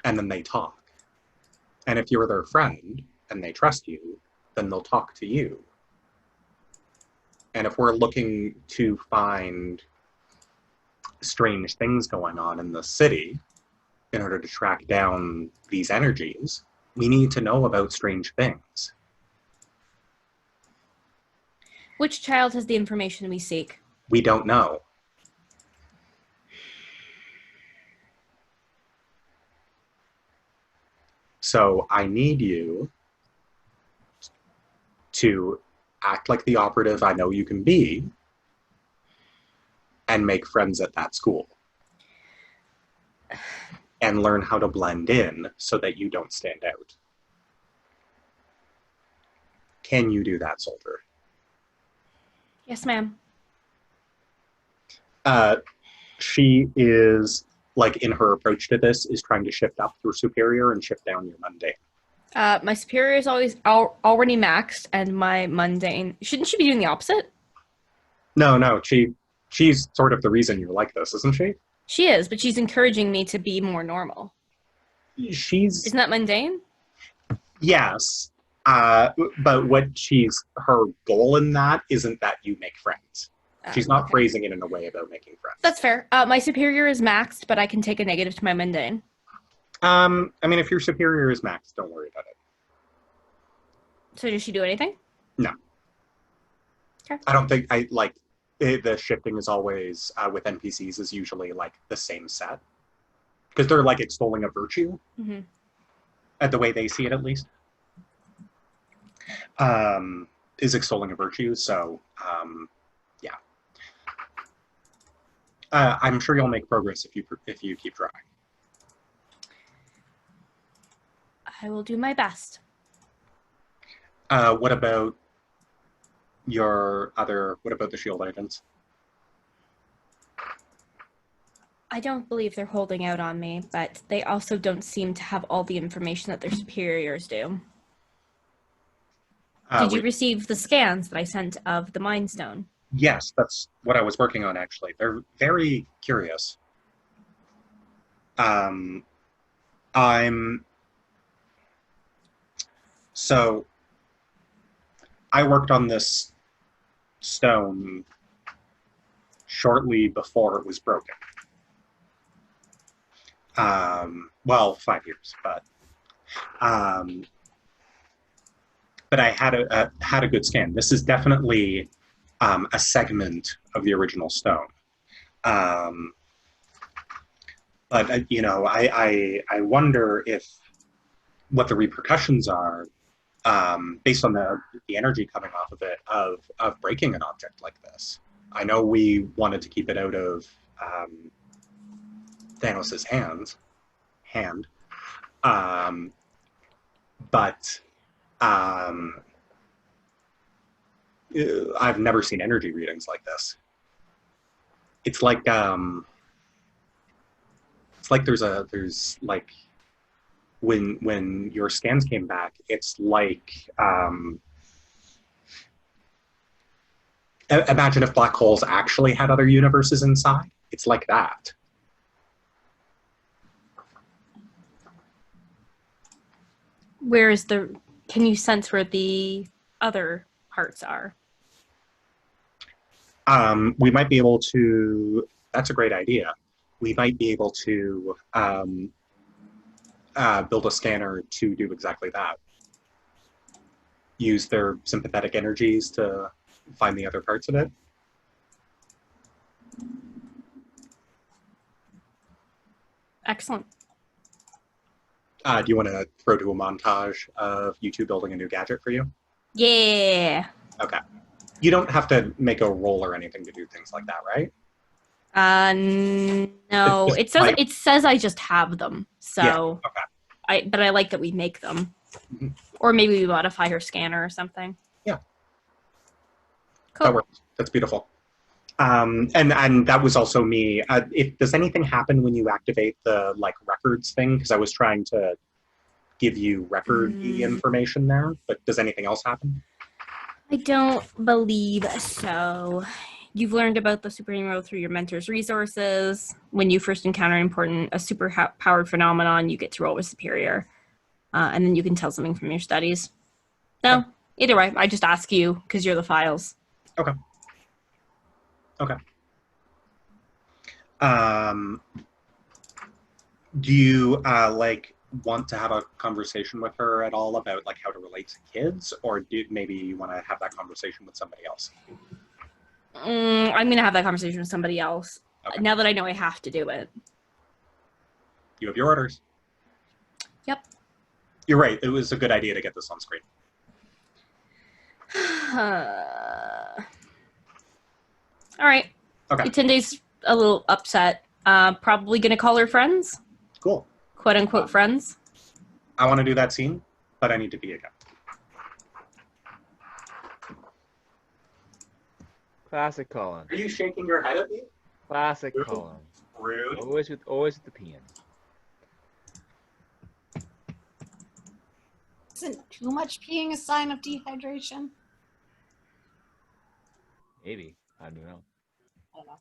And then they talk. And if you're their friend and they trust you, then they'll talk to you. And if we're looking to find strange things going on in the city in order to track down these energies, we need to know about strange things. Which child has the information we seek? We don't know. So I need you to act like the operative I know you can be and make friends at that school. And learn how to blend in so that you don't stand out. Can you do that, soldier? Yes, ma'am. She is, like, in her approach to this, is trying to shift up your superior and shift down your mundane. My superior is always already maxed, and my mundane. Shouldn't she be doing the opposite? No. She's sort of the reason you're like this, isn't she? She is, but she's encouraging me to be more normal. Isn't that mundane? Yes. But her goal in that isn't that you make friends. She's not phrasing it in a way about making friends. That's fair. My superior is maxed, but I can take a negative to my mundane. I mean, if your superior is maxed, don't worry about it. So does she do anything? No. Okay. I don't think the shifting is always with NPCs is usually like the same set because they're like extolling a virtue at the way they see it, at least. Is extolling a virtue, so yeah. I'm sure you'll make progress if you keep trying. I will do my best. What about the SHIELD agents? I don't believe they're holding out on me, but they also don't seem to have all the information that their superiors do. Did you receive the scans that I sent of the Mind Stone? Yes, that's what I was working on, actually. They're very curious. So, I worked on this stone shortly before it was broken. Well, 5 years, but I had a good scan. This is definitely a segment of the original stone. But you know, I wonder if what the repercussions are based on the energy coming off of it of breaking an object like this. I know we wanted to keep it out of Thanos' hand, but I've never seen energy readings like this. It's like there's like when your scans came back, it's like imagine if black holes actually had other universes inside. It's like that. Can you sense where the other parts are? We might be able to, that's a great idea. We might be able to build a scanner to do exactly that. Use their sympathetic energies to find the other parts of it. Excellent. Do you want to throw to a montage of you two building a new gadget for you? Yeah. Okay. You don't have to make a roll or anything to do things like that, right? No. It says I just have them. So yeah. Okay. But I like that we make them. Mm-hmm. Or maybe we modify her scanner or something. Yeah. Cool. That works. That's beautiful. And that was also me. Does anything happen when you activate the records thing? Because I was trying to give you record information there, but does anything else happen? I don't believe so. You've learned about the superhero through your mentor's resources. When you first encounter a super powered phenomenon, you get to roll with superior, and then you can tell something from your studies. No, either way, I just ask you because you're the files. Okay. Okay. Do you want to have a conversation with her at all about how to relate to kids, or maybe you want to have that conversation with somebody else? I'm gonna have that conversation with somebody else. Okay. Now that I know I have to do it. You have your orders. Yep. You're right. It was a good idea to get this on screen. All right. Okay. Yetunde's a little upset. Probably gonna call her friends. Cool. Quote unquote friends. I want to do that scene, but I need to pee again. Classic Colin. Are you shaking your head at me? Classic Colin. Rude. Always with the peeing. Isn't too much peeing a sign of dehydration? Maybe. I don't know. I don't know.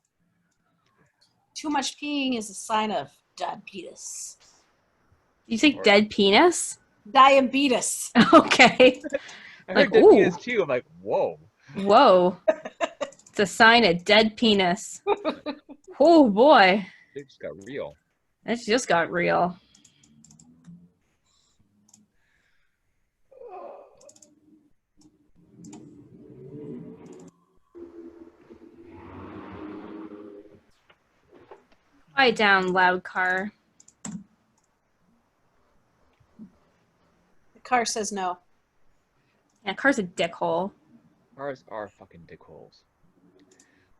Too much peeing is a sign of diabetes. You say dead penis? Diabetes. Okay. I heard dead penis too. I'm like, whoa. Whoa. It's a sign of dead penis. Oh boy. It just got real. It just got real. Quiet down, loud car. The car says no. Yeah, car's a dickhole. Cars are fucking dickholes.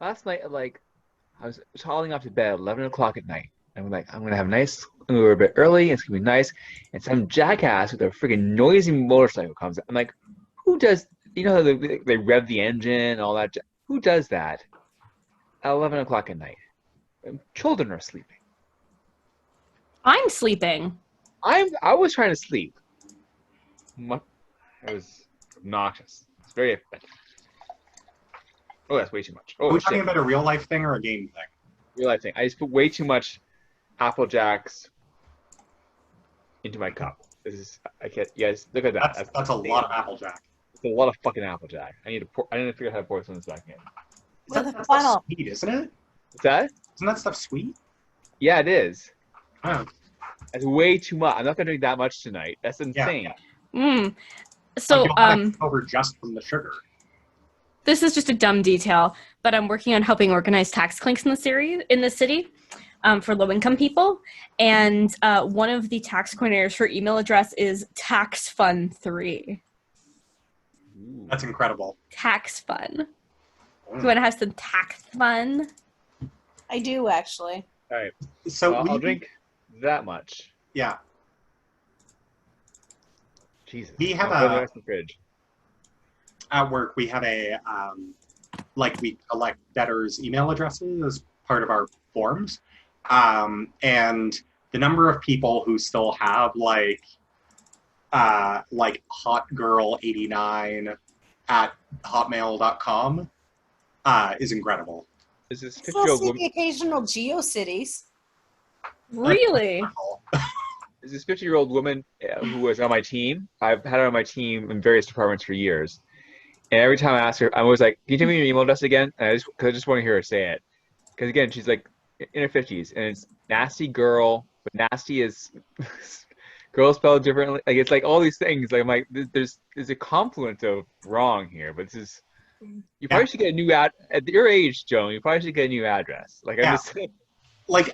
Last night, I was hauling off to bed at 11 o'clock at night. I'm like, I'm going to have a nice, we were a bit early, it's going to be nice. And some jackass with a freaking noisy motorcycle comes up. I'm like, who does, how they rev the engine and all that? Who does that at 11 o'clock at night? Children are sleeping. I'm sleeping. I was trying to sleep. It was obnoxious. It's very offensive. Oh, that's way too much. Are Oh, we shit. talking about a real life thing or a game thing? Real life thing. I just put way too much Apple Jacks into my cup. This is, I can't, you guys, look at that. That's a lot of Applejack. It's a lot of fucking Applejack. I need to figure out how to pour some of this back in. With a That's funnel. sweet, isn't it? What's that? Isn't that stuff sweet? Yeah, it is. Oh, That's way too much. I'm not gonna drink that much tonight. That's insane. So, you'll have it over just from the sugar. this is just a dumb detail, but I'm working on helping organize tax clinks in the city for low-income people. And one of the tax coordinators for email address is TaxFun3. Ooh. That's incredible. Tax Fun. You want to have some tax fun? I do, actually. All right. So I'll drink that much. Yeah, Jesus. We have I'll put the a- rest in the fridge. at work we have a we collect debtors' email addresses as part of our forms, and the number of people who still have hotgirl89 at hotmail.com is incredible. Is this I 50 still year old see woman? the occasional GeoCities. Really? Is this 50-year-old woman who was on my team? I've had her on my team in various departments for years. And every time I ask her, I'm always like, "Can you tell me your email address again?" And I just want to hear her say it. Because again, she's like in her 50s, and it's nasty girl, but nasty is girl spelled differently. Like it's like all these things. Like I'm like, there's a confluence of wrong here. But this is, you probably should get a new at your age, Joan. You probably should get a new address. Like I'm Yeah. just When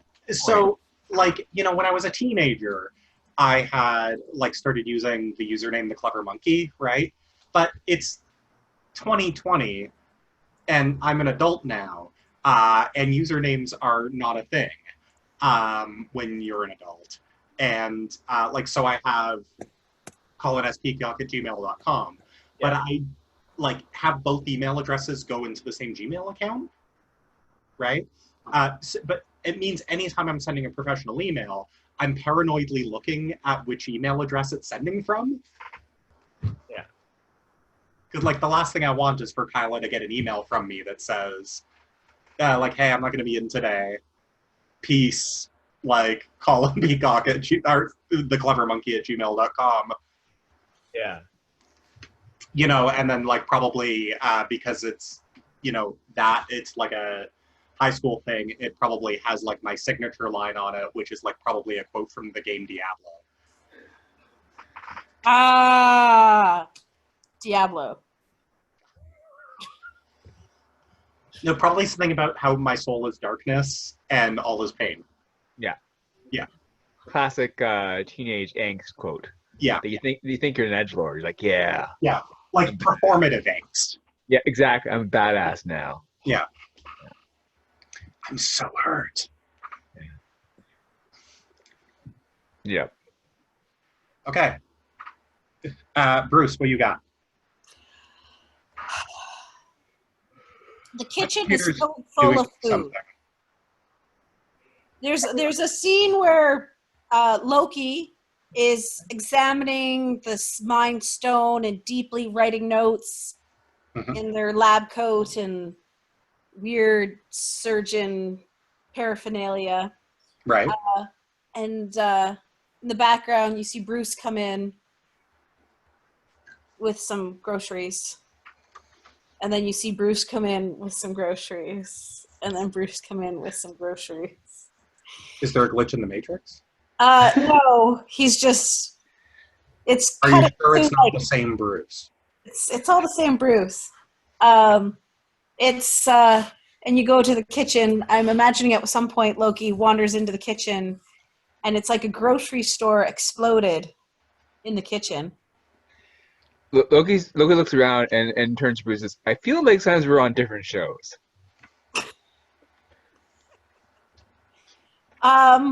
I was a teenager, I had started using the username The Clever Monkey, right? But it's 2020, and I'm an adult now, and usernames are not a thing when you're an adult. And so I have colinspkeok@gmail.com, but I have both email addresses go into the same Gmail account, right? But it means anytime I'm sending a professional email, I'm paranoidly looking at which email address it's sending from. Yeah. Because the last thing I want is for Kyla to get an email from me that says, hey, I'm not going to be in today. Peace. Colin Peacock or theclevermonkey@gmail.com. yeah. And then probably because it's, that it's a high school thing, it probably has my signature line on it, which is probably a quote from the game Diablo. Diablo. No, probably something about how my soul is darkness and all is pain. Classic teenage angst quote. Yeah. That you think you're an edgelord. You're like, yeah. Yeah. Performative angst. Yeah, exactly. I'm a badass now. Yeah. I'm so hurt. Yeah. Okay. Bruce, what you got? The kitchen Peter's is so doing full of food. something. There's a scene where Loki is examining this Mind Stone and deeply writing notes in their lab coat and weird surgeon paraphernalia. Right. And in the background, you see Bruce come in with some groceries. And then you see Bruce come in with some groceries. And then Bruce come in with some groceries. Is there a glitch in the Matrix? No, he's just. It's. Are you sure it's not the same Bruce? It's all the same Bruce. It's and you go to the kitchen. I'm imagining at some point Loki wanders into the kitchen, and it's like a grocery store exploded in the kitchen. Loki looks around and turns to Bruce and says, I feel like sometimes we're on different shows.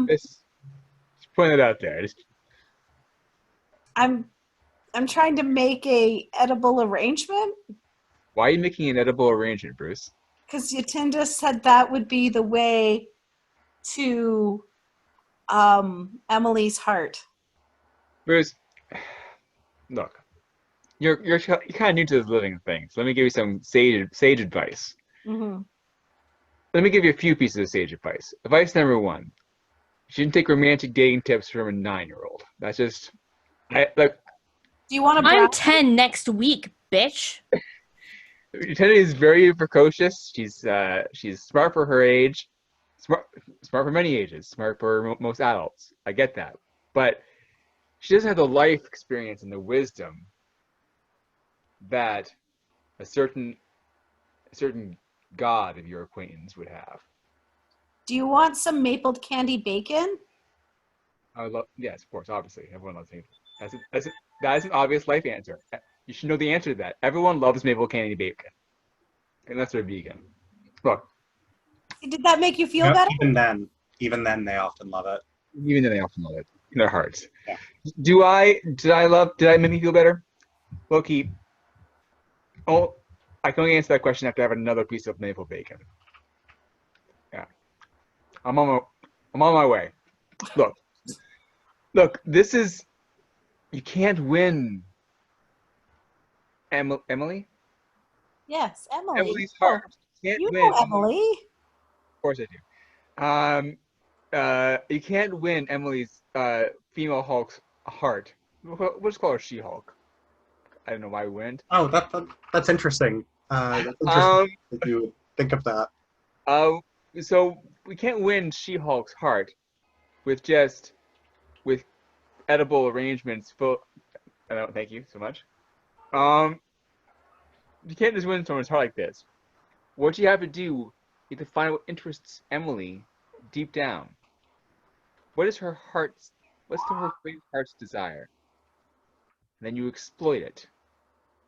Just point it out there. I'm trying to make a edible arrangement. Why are you making an edible arrangement, Bruce? Because Yetunde said that would be the way to Emily's heart. Bruce, look, you're kind of new to this living thing, so let me give you some sage advice. Mm-hmm. Let me give you a few pieces of sage advice. Advice number one: you shouldn't take romantic dating tips from a 9-year-old. That's just, look. Do you want to? I'm 10 next week, bitch. Yetunde is very precocious. She's smart for her age, smart for many ages, smart for most adults. I get that, but she doesn't have the life experience and the wisdom that a certain god of your acquaintance would have. Do you want some mapled candy bacon? I would love, yes, of course, obviously, everyone loves maple. That is an obvious life answer. You should know the answer to that. Everyone loves maple candy bacon, unless they're vegan. Look, Did that make you feel better? Even then, they often love it. even though they often love it in their hearts. Yeah. Did I make me feel better? Loki. Oh, I can only answer that question after I have another piece of maple bacon. Yeah. I'm on my way. Look, this is, you can't win. Emily? Yes, Emily. Emily's heart. You can't You win. know Emily. Of course I do. You can't win Emily's female Hulk's heart. We'll just call her She-Hulk. I don't know why we went. Oh, that's interesting. That's interesting that you would think of that. So we can't win She-Hulk's heart with edible arrangements. Thank you so much. You can't just win someone's heart like this. What you have to do is to find what interests Emily deep down. What's her heart's desire? And then you exploit it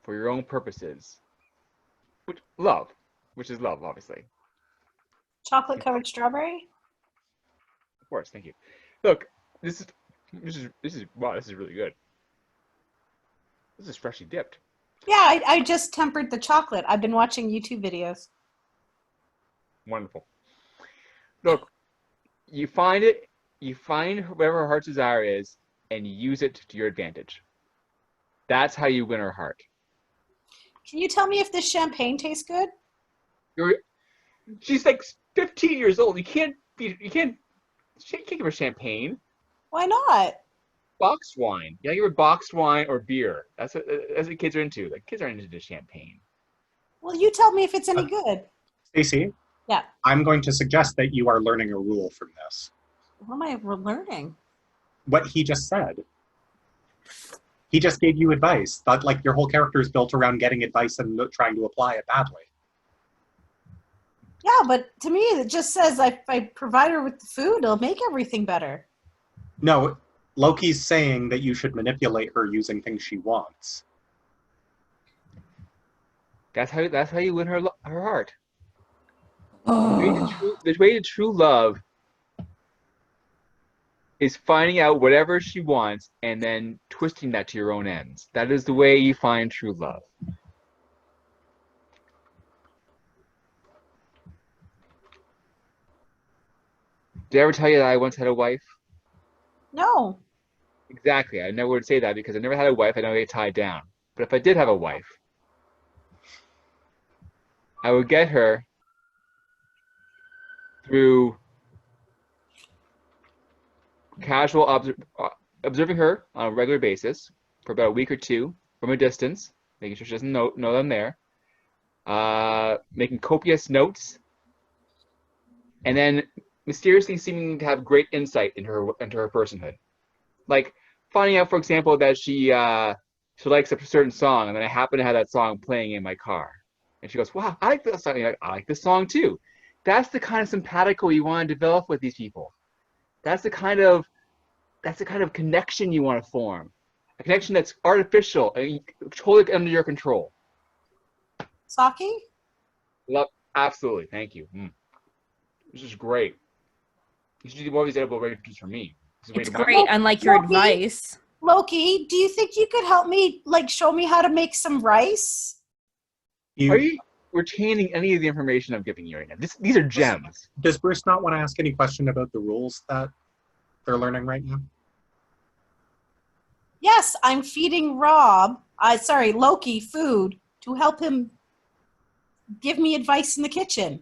for your own purposes. Which is love, obviously. Chocolate covered strawberry? Of course, thank you. Look, this is wow, this is really good. This is freshly dipped. Yeah, I just tempered the chocolate. I've been watching YouTube videos. Wonderful. Look, you find whatever her heart's desire is, and use it to your advantage. That's how you win her heart. Can you tell me if this champagne tastes good? She's like 15 years old. You can't give her champagne. Why not? Boxed wine. Yeah, give her boxed wine or beer. That's what kids are into. Like, kids aren't into champagne. Well, you tell me if it's any good. Stacey? Yeah. I'm going to suggest that you are learning a rule from this. What am I learning? What he just said. He just gave you advice. That, like, your whole character is built around getting advice and trying to apply it badly. Yeah, but to me, it just says if I provide her with the food, it'll make everything better. No, Loki's saying that you should manipulate her using things she wants. That's how you win her heart. Oh. The way to true love is finding out whatever she wants and then twisting that to your own ends. That is the way you find true love. Did I ever tell you that I once had a wife? No. Exactly. I never would say that because I never had a wife. I don't get tied down. But if I did have a wife, I would get her through casual observing her on a regular basis for about a week or two from a distance, making sure she doesn't know I'm there, making copious notes, and then mysteriously seeming to have great insight into her personhood. Like finding out, for example, that she likes a certain song, and then I happen to have that song playing in my car, and she goes, "Wow, I like this song. I like this song too." That's the kind of simpatico you want to develop with these people. That's the kind of connection you want to form. A connection that's artificial and totally under your control. Saki? Love, absolutely. Thank you. This is great. You should do more of these edible arrangements for me. It's great, unlike your advice. Loki, do you think you could help me, like, show me how to make some rice? Are you retaining any of the information I'm giving you right now? These are gems. Does Bruce not want to ask any question about the rules that they're learning right now? Yes, I'm feeding Loki food to help him give me advice in the kitchen.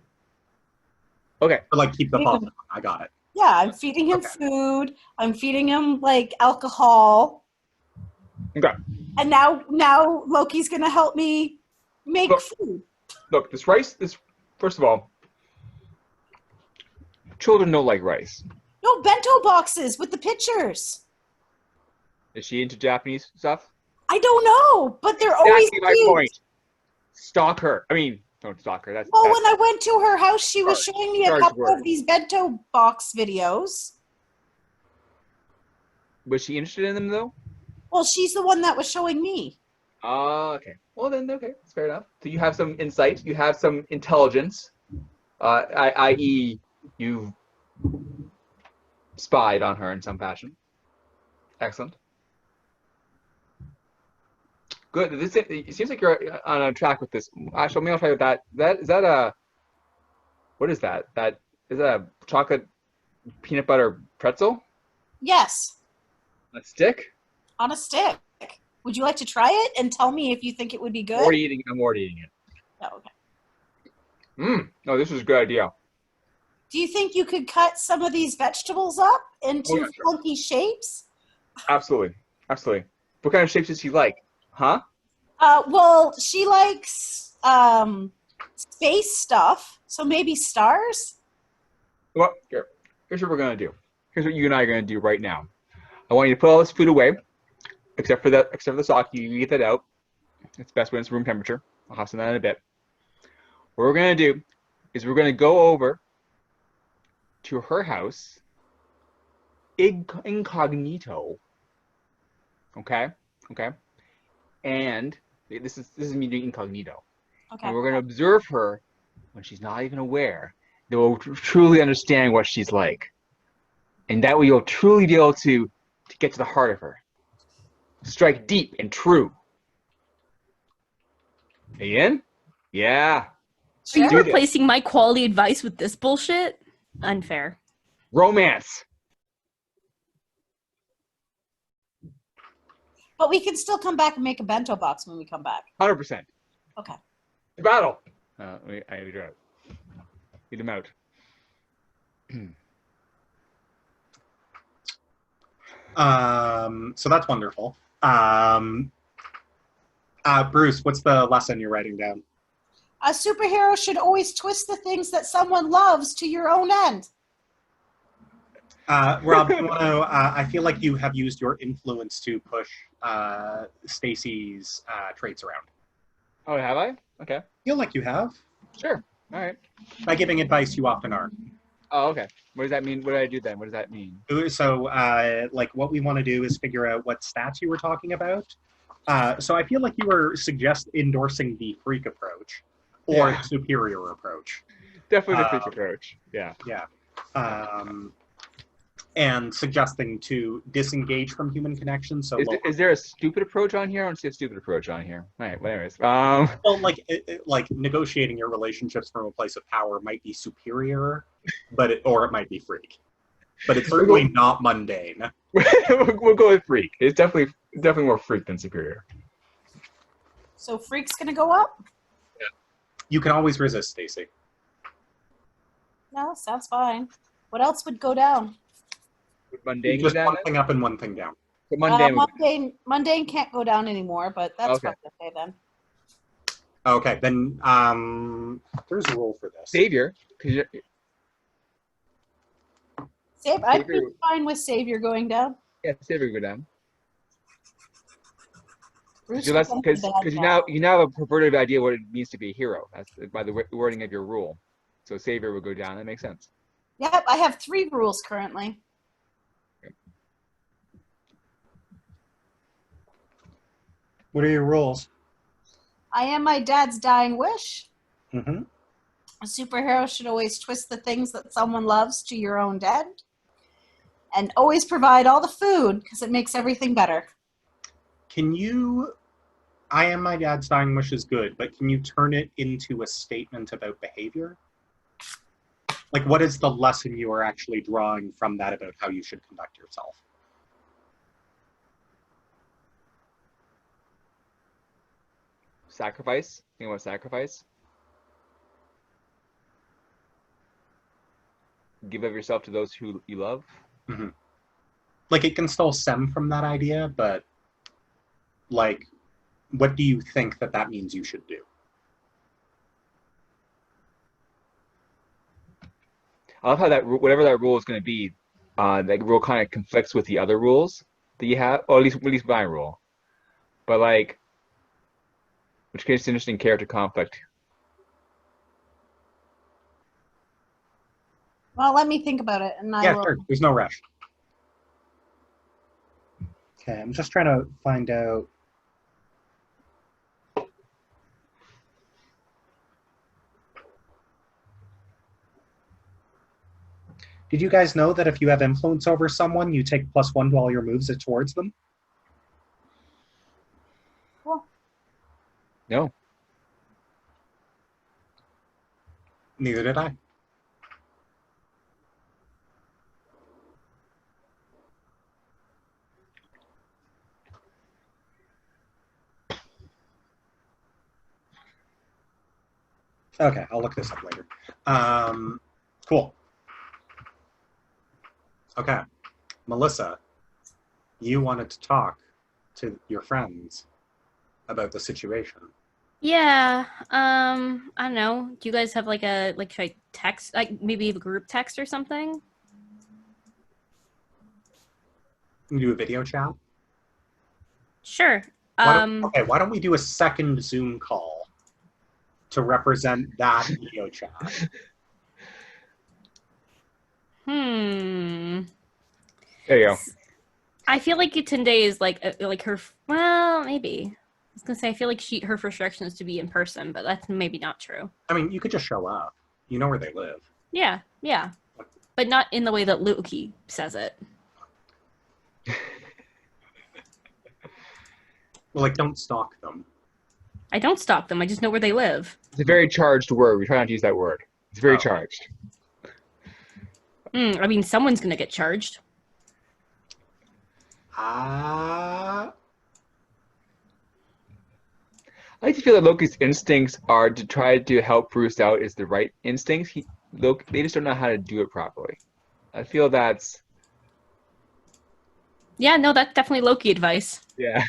Okay. Or like keep the faucet on. I got it. Yeah, I'm feeding him food. I'm feeding him like alcohol. Okay. And now Loki's gonna help me make food. Look, this rice. First of all, children don't like rice. No, bento boxes with the pictures. Is she into Japanese stuff? I don't know, but they're always Exactly my cute. point. Stalk her. I mean, don't stalk her. Well, when I went to her house, she was showing me a couple word. of these bento box videos. Was she interested in them though? Well, she's the one that was showing me. Oh, okay. Well then, okay, that's fair enough. So you have some insight. You have some intelligence, i.e., you've spied on her in some fashion. Excellent. Good. It seems like you're on a track with this. Actually, maybe I'll try with that. Is that a? What is that? Is that a chocolate peanut butter pretzel? Yes. A stick? On a stick. Would you like to try it and tell me if you think it would be good? I'm already eating it. Oh, okay. No, this is a good idea. Do you think you could cut some of these vegetables up into funky shapes? Absolutely. Absolutely. What kind of shapes does she like? Huh? Well, she likes space stuff, so maybe stars? Well, here's what we're going to do. Here's what you and I are going to do right now. I want you to put all this food away, except for the sock. You get that out. It's best when it's room temperature. I'll have some of that in a bit. What we're going to do is we're going to go over to her house incognito. Okay? Okay? And this is me doing incognito. Okay. And we're going to observe her when she's not even aware. Then we'll truly understand what she's like. And that way you'll truly be able to get to the heart of her. Strike deep and true. Are you in? Yeah. Are you replacing my quality advice with this bullshit? Unfair. Romance. But we can still come back and make a bento box when we come back. 100%. Okay. The battle. I need to get them out. So that's wonderful. Bruce, what's the lesson you're writing down? A superhero should always twist the things that someone loves to your own end. Rob, I feel like you have used your influence to push Stacy's traits around. Oh, have I? Okay. I feel like you have. Sure. All right. By giving advice, you often are. Oh, okay. What does that mean? What did I do then? What does that mean? So, like, what we want to do is figure out what stats you were talking about. So I feel like you were endorsing the freak approach or superior approach. Definitely the freak approach. Yeah. Yeah. And suggesting to disengage from human connection. So is there a stupid approach on here? I don't see a stupid approach on here. All right. Well, anyways. Well, like negotiating your relationships from a place of power might be superior, or it might be freak. But it's certainly not mundane. We'll go with freak. It's definitely more freak than superior. So freak's gonna go up? Yeah. You can always resist, Stacy. No, sounds fine. What else would go down? Would mundane just go down? One thing up and one thing down. Mundane can't go down anymore, but that's okay then. Okay, then there's a rule for this. Savior. I'd be fine with Savior going down. Yeah, Savior go down. Because you now have a perverted idea of what it means to be a hero. That's by the wording of your rule. So Savior would go down. That makes sense. Yep, I have 3 rules currently. Okay. What are your rules? I am my dad's dying wish. Mm-hmm. A superhero should always twist the things that someone loves to your own end. And always provide all the food, because it makes everything better. I am my dad's dying wish is good, but can you turn it into a statement about behavior? Like, what is the lesson you are actually drawing from that about how you should conduct yourself? Sacrifice. Think about sacrifice. Give of yourself to those who you love. Mm-hmm. Like, it can still stem from that idea, but, like, what do you think that means you should do? I love how that whatever that rule is going to be, that rule kind of conflicts with the other rules that you have, or at least my rule. But like, which creates interesting character conflict. Well, let me think about it, and I will. Sure. There's no rush. Okay, I'm just trying to find out. Did you guys know that if you have influence over someone, you take +1 to all your moves towards them? Cool. No. Neither did I. Okay, I'll look this up later. Cool. Okay. Melissa, you wanted to talk to your friends about the situation. Yeah. I don't know. Do you guys have like a should I text, like maybe a group text or something? Can you do a video chat? Sure. Okay, why don't we do a second Zoom call to represent that video chat? There you go. I feel like Yetunde is like her. Well, maybe. I was gonna say I feel like her first reaction is to be in person, but that's maybe not true. I mean, you could just show up. You know where they live. Yeah, but not in the way that Loki says it. Well, like, don't stalk them. I don't stalk them. I just know where they live. It's a very charged word. We try not to use that word. It's very charged. I mean, someone's gonna get charged. I like to feel that Loki's instincts are to try to help Bruce out is the right instincts. They just don't know how to do it properly. I feel that's... Yeah, no, that's definitely Loki advice. Yeah.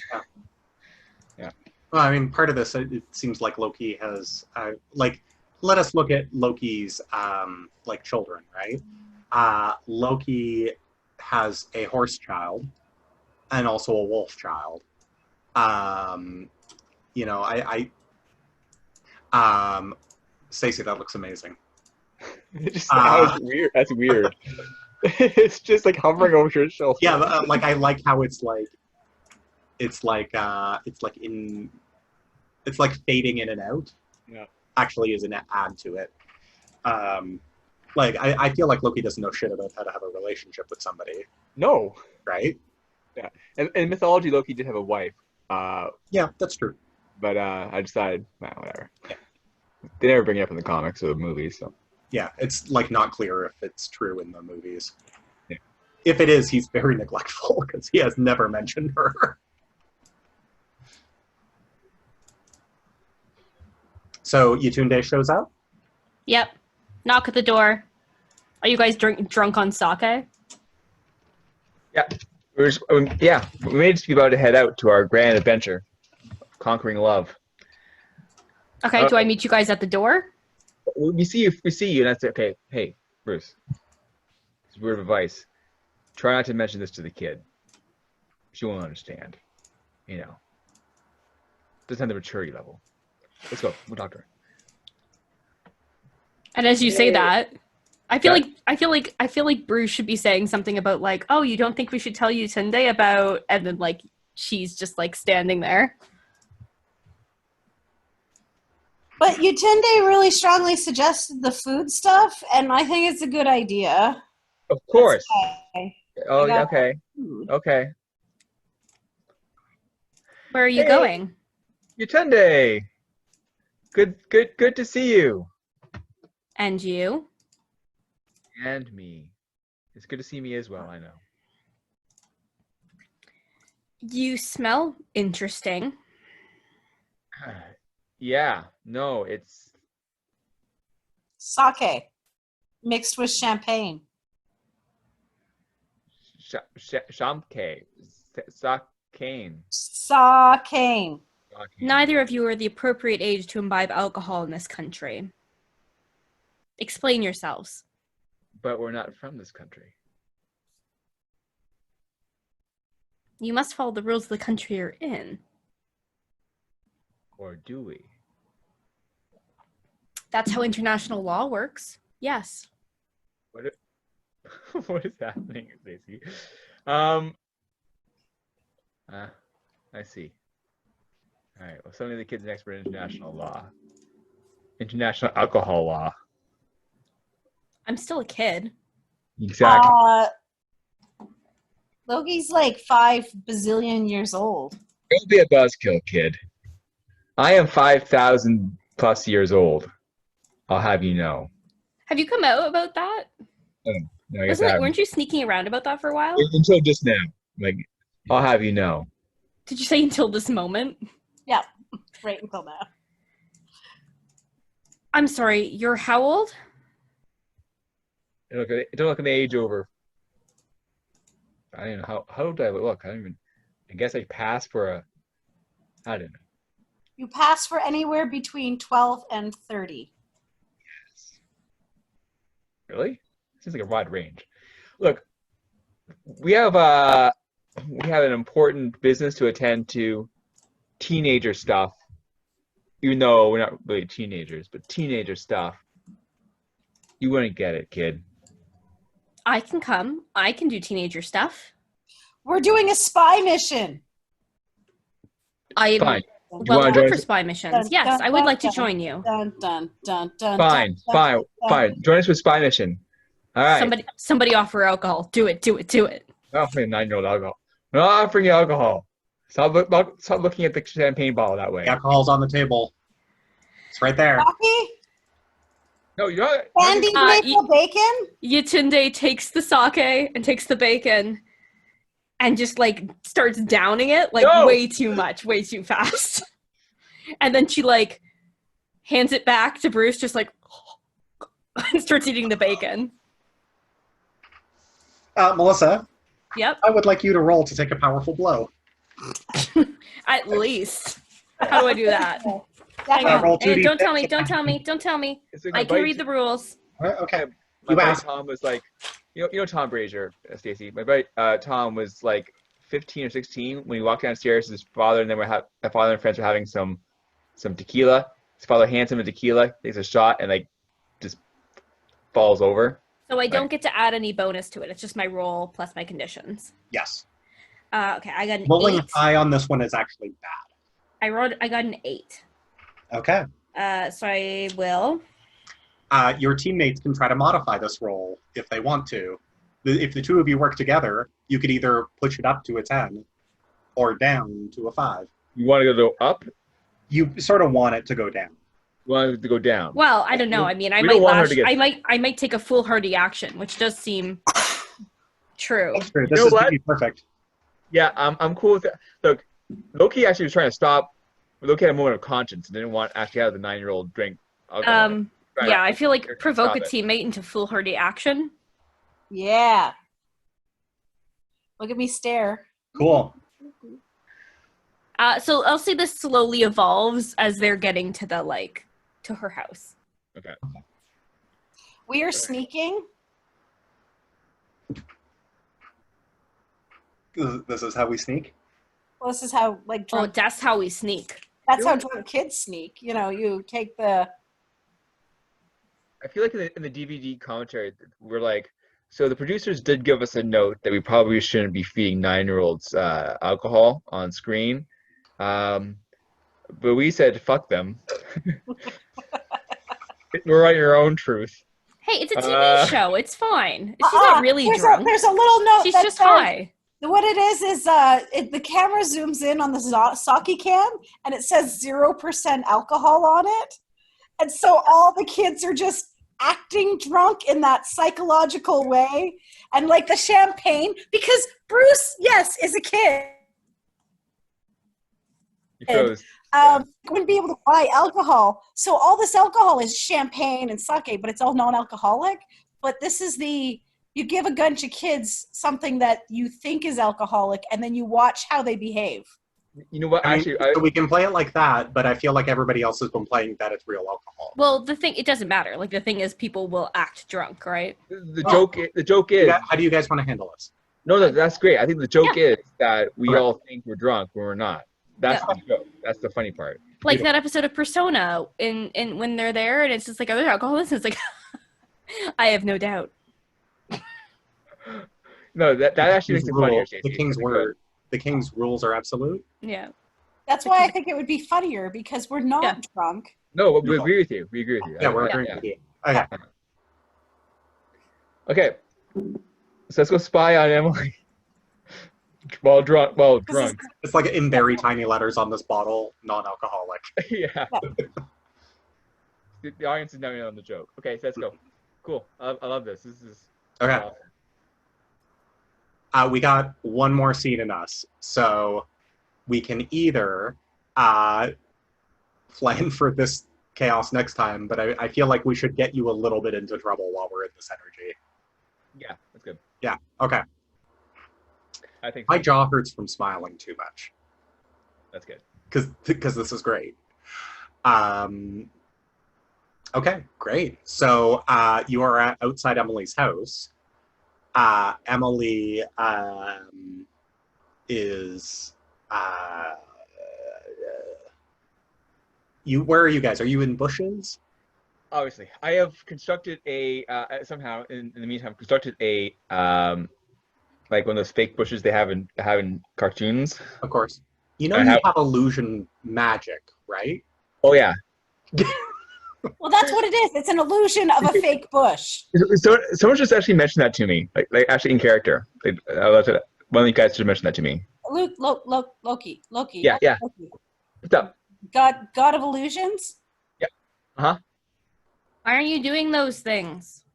Well, I mean, part of this, it seems like Loki has, let us look at Loki's, children, right? Loki has a horse child and also a wolf child. Stacey, that looks amazing. That was weird. That's weird. It's just like hovering over your shoulder. Yeah, I like how it's fading in and out. Yeah. Actually is an add to it. I feel like Loki doesn't know shit about how to have a relationship with somebody. No. Right? Yeah. And in mythology, Loki did have a wife. Yeah, that's true. But I decided, whatever. Yeah. They never bring it up in the comics or the movies, so. Yeah, it's not clear if it's true in the movies. Yeah. If it is, he's very neglectful because he has never mentioned her. So Yetunde shows up? Yep. Knock at the door. Are you guys drunk on sake? Yeah. We may just be about to head out to our grand adventure, conquering love. Okay, do I meet you guys at the door? We see you, and that's okay. Hey, Bruce. It's a word of advice. Try not to mention this to the kid. She won't understand. Doesn't have the maturity level. Let's go. We'll talk to her. And as you say that, I feel like Bruce should be saying something about like, oh, you don't think we should tell Yetunde about, and then like she's just like standing there. But Yetunde really strongly suggested the food stuff, and I think it's a good idea. Of course. Okay. Oh, okay. Okay. Where are you going? Yetunde. Good to see you. And you? And me. It's good to see me as well, I know. You smell interesting. Yeah, no, it's Sake mixed with champagne. Shamke. Sakane. Sake. Neither of you are the appropriate age to imbibe alcohol in this country. Explain yourselves. But we're not from this country. You must follow the rules of the country you're in. Or do we? That's how international law works. Yes. What is happening, Stacey? I see. All right. Well, suddenly the kid's an expert in international law, international alcohol law. I'm still a kid. Exactly. Loki's like 5 bazillion years old. Don't be a buzzkill, kid. I am 5,000 plus years old. I'll have you know. Have you come out about that? Oh, no, I guess I haven't. Weren't you sneaking around about that for a while? Until just now. Like, I'll have you know. Did you say until this moment? Yeah, right until now. I'm sorry, you're how old? Don't look at the age over. I don't know how old do I look? I guess I passed for a. I don't know. You pass for anywhere between 12 and 30. Yes. Really? Seems like a wide range. Look, we have an important business to attend to. Teenager stuff. Even though we're not really teenagers, but teenager stuff. You wouldn't get it, kid. I can come. I can do teenager stuff. We're doing a spy mission. I'm Fine. well join known for us? spy missions. Dun, Yes, dun, I would dun, like to dun, join you. Dun, dun, dun, dun, Fine, dun, fine, dun, fine. dun. Join us for spy mission. All right. Somebody offer alcohol. Do it. Do it. Do it. I'm offering 9-year-old alcohol. I'm not offering you alcohol. Stop looking at the champagne bottle that way. The alcohol's on the table. It's right there. Coffee? No, you're not. Candy maple bacon? Yetunde takes the sake and takes the bacon and just like starts downing it like No! way too much, way too fast. And then she like hands it back to Bruce, just like and starts eating the bacon. Melissa, Yep, I would like you to roll to take a powerful blow. at least. How do I do that? Hang roll on. 2d6. Hey, don't tell me. Don't tell me. Don't tell me. It's like I can read the rules. Okay. My You buddy asked. Tom was like, you know Tom Brazier, Stacey. My buddy Tom was like 15 or 16 when he walked downstairs. His father and then my father and friends were having some tequila. His father hands him a tequila, takes a shot, and like just falls over. So I don't get to add any bonus to it. It's just my roll plus my conditions. Yes. Okay, I got an Rolling 8. high on this one is actually bad. I got an 8. Okay. So I will. Your teammates can try to modify this roll if they want to. If the two of you work together, you could either push it up to a 10 or down to a 5. You want to go up? You sort of want it to go down. You want it to go down? Well, I don't know. I mean, I We might don't want her lash. to get- I might take a foolhardy action, which does seem true. That's true. This know is what? maybe perfect. Yeah, I'm cool with that. Look, Loki actually was trying to stop. Loki had a moment of conscience and didn't want actually have the 9-year-old drink alcohol. Right. Yeah, I feel like You're gonna provoke a stop it. teammate into foolhardy action. Yeah. Look at me stare. Cool. So I'll say this slowly evolves as they're getting to to her house. Okay. We are sneaking. This is how we sneak. Well, this is how Oh, drunk. that's how we sneak. That's how drunk kids sneak. You know, you take the. I feel like in the DVD commentary, we're like, so the producers did give us a note that we probably shouldn't be feeding 9-year-olds alcohol on screen. But we said, fuck them. We're on your own truth. Hey, it's a TV show. It's fine. She's Uh-uh. not really there's drunk. there's a little note. She's that just says- high. What it is the camera zooms in on the sake can and it says 0% alcohol on it, and so all the kids are just acting drunk in that psychological way, and like the champagne, because Bruce, yes, is a kid. He froze. Wouldn't be able to buy alcohol. So all this alcohol is champagne and sake, but it's all non-alcoholic. But this is you give a bunch of kids something that you think is alcoholic, and then you watch how they behave. You know what? Actually, so we can play it like that, but I feel like everybody else has been playing that it's real alcohol. Well, it doesn't matter. Like, the thing is, people will act drunk, right? The joke is. How do you guys want to handle this? No, that's great. I think the joke is that we all think we're drunk when we're not. That's the joke. That's the funny part. Like that episode of Persona, in when they're there, and it's just like, are there alcoholics? And it's like, I have no doubt. No, that actually makes it funnier. The king's rules are absolute. Yeah. That's why I think it would be funnier, because we're not drunk. No, we agree with you. We agree with you. Yeah, we're agreeing with you. Okay. Okay. So let's go spy on Emily. While drunk. It's like in very tiny letters on this bottle, non-alcoholic. Yeah. The audience is now in on the joke. Okay, so let's go. Cool. I love this. This is okay. We got one more seed in us, so we can either plan for this chaos next time, but I feel like we should get you a little bit into trouble while we're in this energy. Yeah, that's good. Yeah, okay. I think my jaw hurts from smiling too much. That's good. Because this is great. Okay, great. So you are outside Emily's house. Emily is where are you guys? Are you in bushes? Obviously, I have constructed a somehow in the meantime constructed a like one of those fake bushes they have in cartoons. Of course. You know, you have illusion magic, right? Oh yeah. Well, that's what it is. It's an illusion of a fake bush. So someone just actually mentioned that to me, like actually in character. One of you guys should mention that to me. Loki. Yeah. Loki. What's up? God of illusions? Yeah. Uh-huh. Why aren't you doing those things?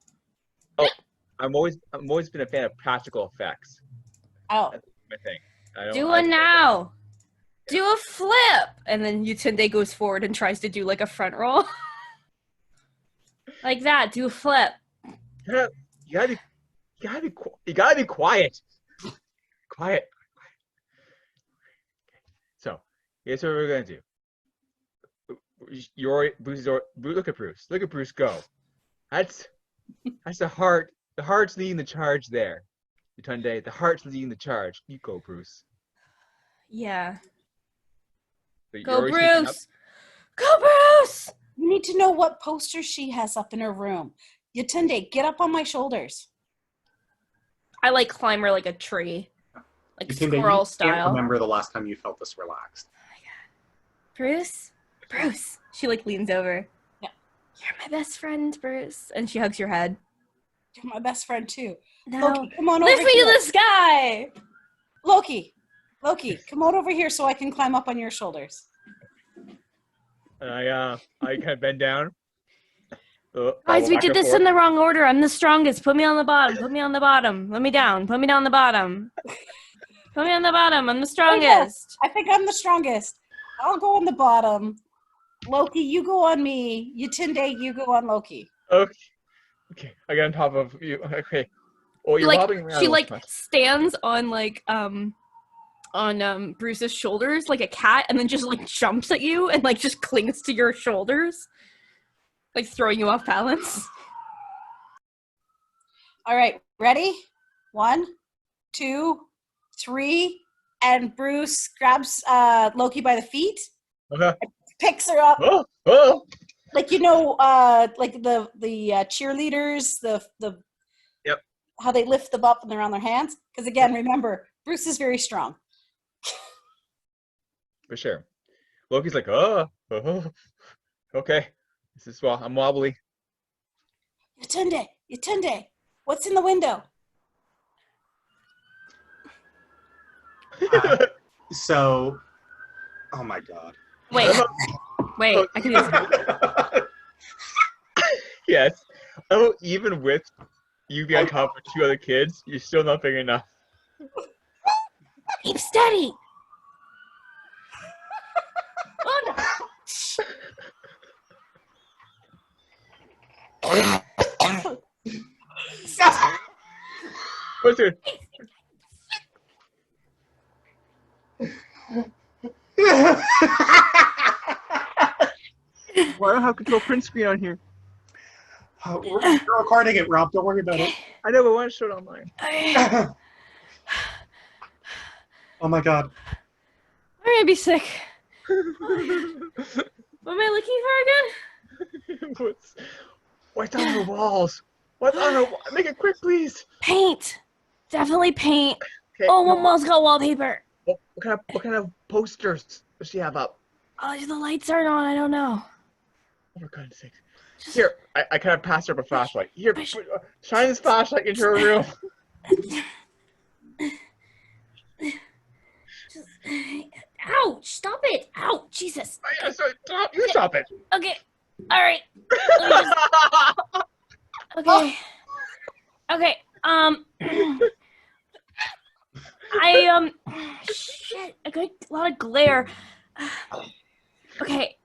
Oh, I've always been a fan of practical effects. Oh. That's my thing. Do one now. Do a flip. And then Yetunde goes forward and tries to do like a front roll. Like that. Do a flip. You gotta be quiet. Quiet. So, here's what we're gonna do. Look at Bruce. Look at Bruce go. That's the heart. The heart's leading the charge there. Yetunde, the heart's leading the charge. You go, Bruce. Yeah. So go, Bruce! Go, Bruce! You need to know what poster she has up in her room. Yetunde, get up on my shoulders. I like climb her like a tree. Like Yetunde, squirrel you style. Can't remember the last time you felt this relaxed. Oh my god. Bruce! She like leans over. Yeah. You're my best friend, Bruce. And she hugs your head. You're my best friend too. No. Loki, come on Lift over me here. to the sky! Loki, come on over here so I can climb up on your shoulders. And I kind of bend down. Guys, we did this in the wrong order. I'm the strongest. Put me on the bottom. Put me on the bottom. Let me down. Put me down the bottom. Put me on the bottom. I'm the strongest. I think I'm the strongest. I'll go on the bottom. Loki, you go on me. Yetunde, you go on Loki. Okay. I get on top of you. Okay. Oh, you're hopping around. She like stands on like on Bruce's shoulders like a cat, and then just like jumps at you and like just clings to your shoulders, like throwing you off balance. All right, ready? 1, 2, 3, and Bruce grabs Loki by the feet, picks her up. Oh. Like like the cheerleaders, the Yep. How they lift them up and they're on their hands. Because again, remember, Bruce is very strong. For sure. Loki's like, okay. I'm wobbly. Yetunde, what's in the window? Oh my god. Wait, I can do this. Yes. Oh, even with you being on top of 2 other kids, you're still not big enough. Keep steady. Oh no. What's it? Well, I don't have control print screen on here. We're recording it, Rob. Don't worry about it. I know, but I want to show it online. Oh my god. I'm gonna be sick. What am I looking for again? What's on the walls? What's on the wall? Make it quick, please. Paint. Definitely paint. Okay, Oh, one wall's got wallpaper. what kind of posters does she have up? Oh, the lights aren't on. I don't know. Oh, for God's sake. Here, I kind of passed her up a flashlight. Here, shine this flashlight into her room. Ouch! Stop it! Ouch! Jesus. Stop! You stop it. Okay. All right. Okay. Okay. Shit. I got a lot of glare. Okay.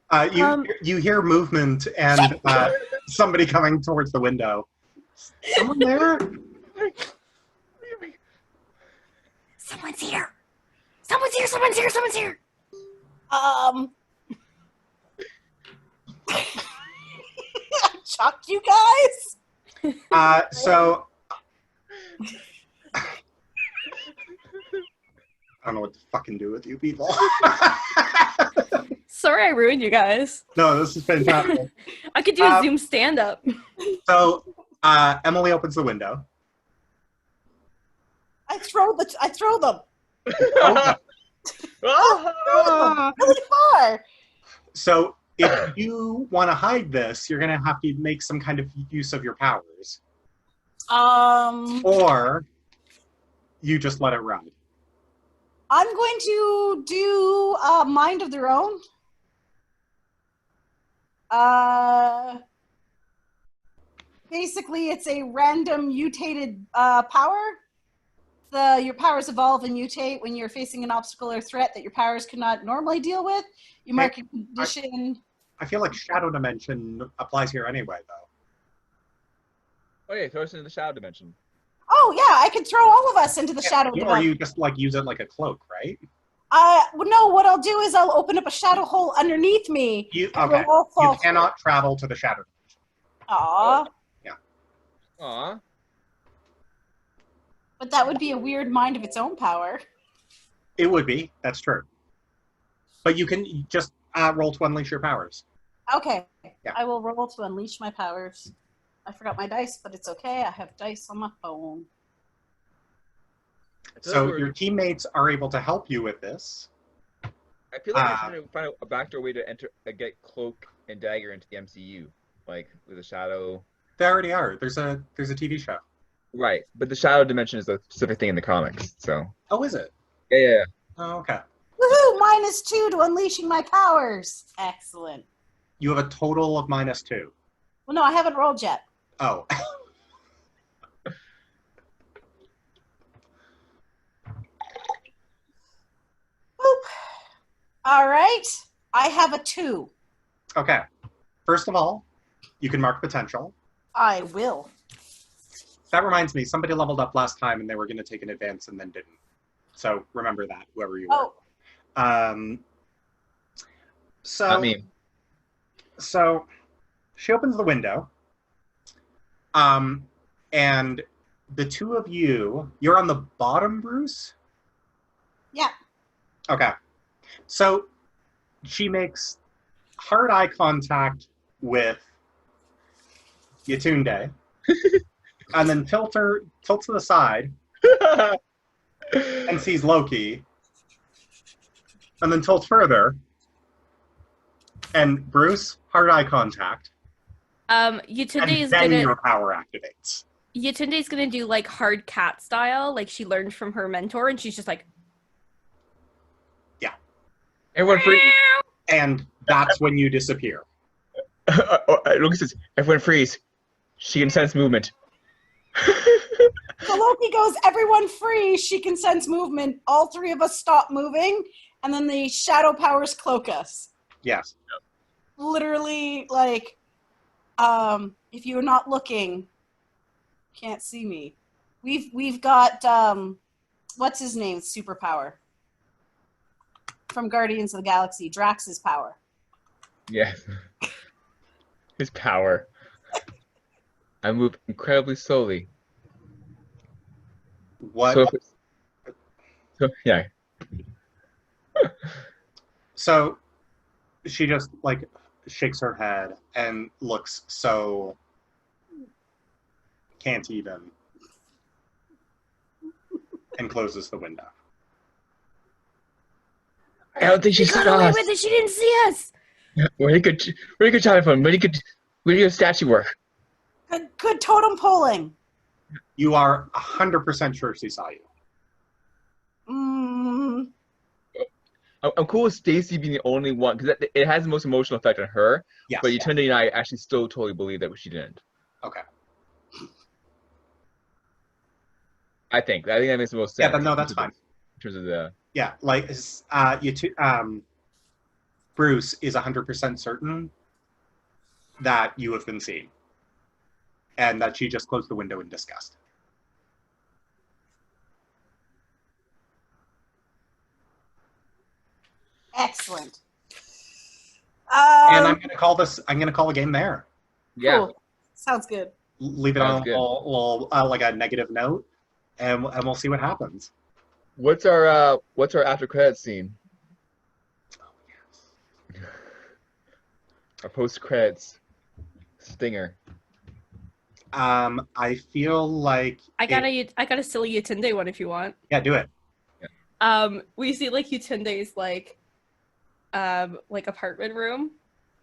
You hear movement and somebody coming towards the window. Someone there? Someone's here. Someone's here. Someone's here. Someone's here. I shocked you guys. So I don't know what to fucking do with you people. Sorry, I ruined you guys. No, this is fantastic. I could do a Zoom stand-up. So Emily opens the window. I throw them Ah! really far. So if you want to hide this, you're going to have to make some kind of use of your powers. Or you just let it run. I'm going to do Mind of Their Own. Basically, it's a random mutated power. Your powers evolve and mutate when you're facing an obstacle or threat that your powers cannot normally deal with. You mark a condition. I feel like Shadow Dimension applies here anyway, though. Oh yeah, throw us into the shadow dimension. Oh yeah, I could throw all of us into the shadow Or dimension. you just like use it like a cloak, right? No, what I'll do is I'll open up a shadow hole underneath me. Okay. You cannot travel to the shadow dimension. Aw. Yeah. Aw. But that would be a weird mind of its own power. It would be. That's true. But you can just roll to unleash your powers. Okay. Yeah. I will roll to unleash my powers. I forgot my dice, but it's okay. I have dice on my phone. So your teammates are able to help you with this. I feel like we're trying to find a backdoor way to get Cloak and Dagger into the MCU, like with a shadow. They already are. There's a TV show. Right, but the shadow dimension is a specific thing in the comics. So. Oh, is it? Yeah. Oh, okay. Woohoo! -2 to unleashing my powers. Excellent. You have a total of -2. Well, no, I haven't rolled yet. Oh. Boop. All right. I have a 2. Okay. First of all, you can mark potential. I will. That reminds me, somebody leveled up last time and they were going to take an advance and then didn't. So remember that, whoever you were. Oh. So. Not me. So she opens the window. And the two of you're on the bottom, Bruce? Yeah. Okay. So she makes hard eye contact with Yetunde, and then tilts to the side and sees Loki, and then tilts further, and Bruce, hard eye contact. Yetunde is then gonna. your power activates. Yetunde's gonna do like hard cat style, like she learned from her mentor, and she's just like. Yeah. Everyone freeze. And that's when you disappear. Lucas says, "Everyone freeze." She can sense movement. So Loki goes, everyone free. She can sense movement. All three of us stop moving, and then the shadow powers cloak us. Yes. Literally, like, if you're not looking, can't see me. We've got what's his name? Superpower from Guardians of the Galaxy. Drax's power. Yes. His power. I move incredibly slowly. What? Yeah. So she just like shakes her head and looks so can't even, and closes the window. I don't think she She got saw away us. with it. She didn't see us. Very good telephone. Very good statue work. Good totem polling. You are 100% sure she saw you. I'm cool with Stacy being the only one because it has the most emotional effect on her. Yes. But Yetunde and I actually still totally believe that she didn't. Okay. I think that makes the most sense. Yeah, no, that's fine. In terms of the Yeah, like Bruce is 100% certain that you have been seen, and that she just closed the window in disgust. Excellent. And I'm gonna call a game there. yeah. Cool. Sounds good. Leave it Sounds on good. a little like a negative note, and we'll see what happens. What's our after credits scene? Our post credits stinger. I feel like I got a silly Yetunde one if you want. Yeah, do it. We see like Yetunde's like apartment room,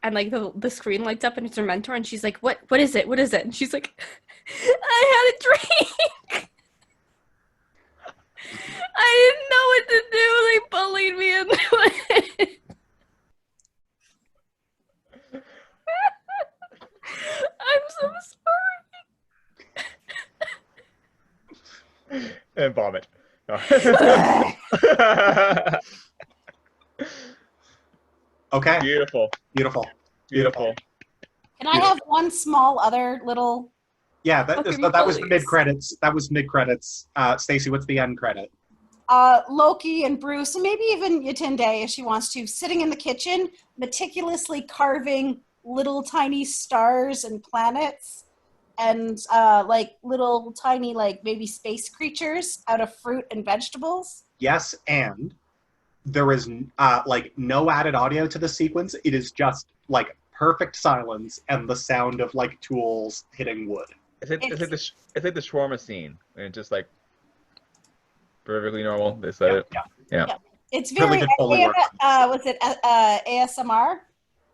and like the screen lights up and it's her mentor, and she's like, what is it? What is it? And she's like, I had a drink. I didn't know what to do. They bullied me into it. I'm so sorry. And vomit. Okay. Beautiful. Beautiful. Beautiful. Can I have one small other little? Yeah, Okay, that was the please. mid credits. That was mid credits. Stacy, what's the end credit? Loki and Bruce, and maybe even Yetunde, if she wants to, sitting in the kitchen, meticulously carving little tiny stars and planets, and like little tiny like maybe space creatures out of fruit and vegetables. Yes, and there is like no added audio to the sequence. It is just like perfect silence and the sound of like tools hitting wood. It's like the shawarma scene, and it's just like perfectly normal. They said it. Yeah. It's Really very good Foley work. was it ASMR?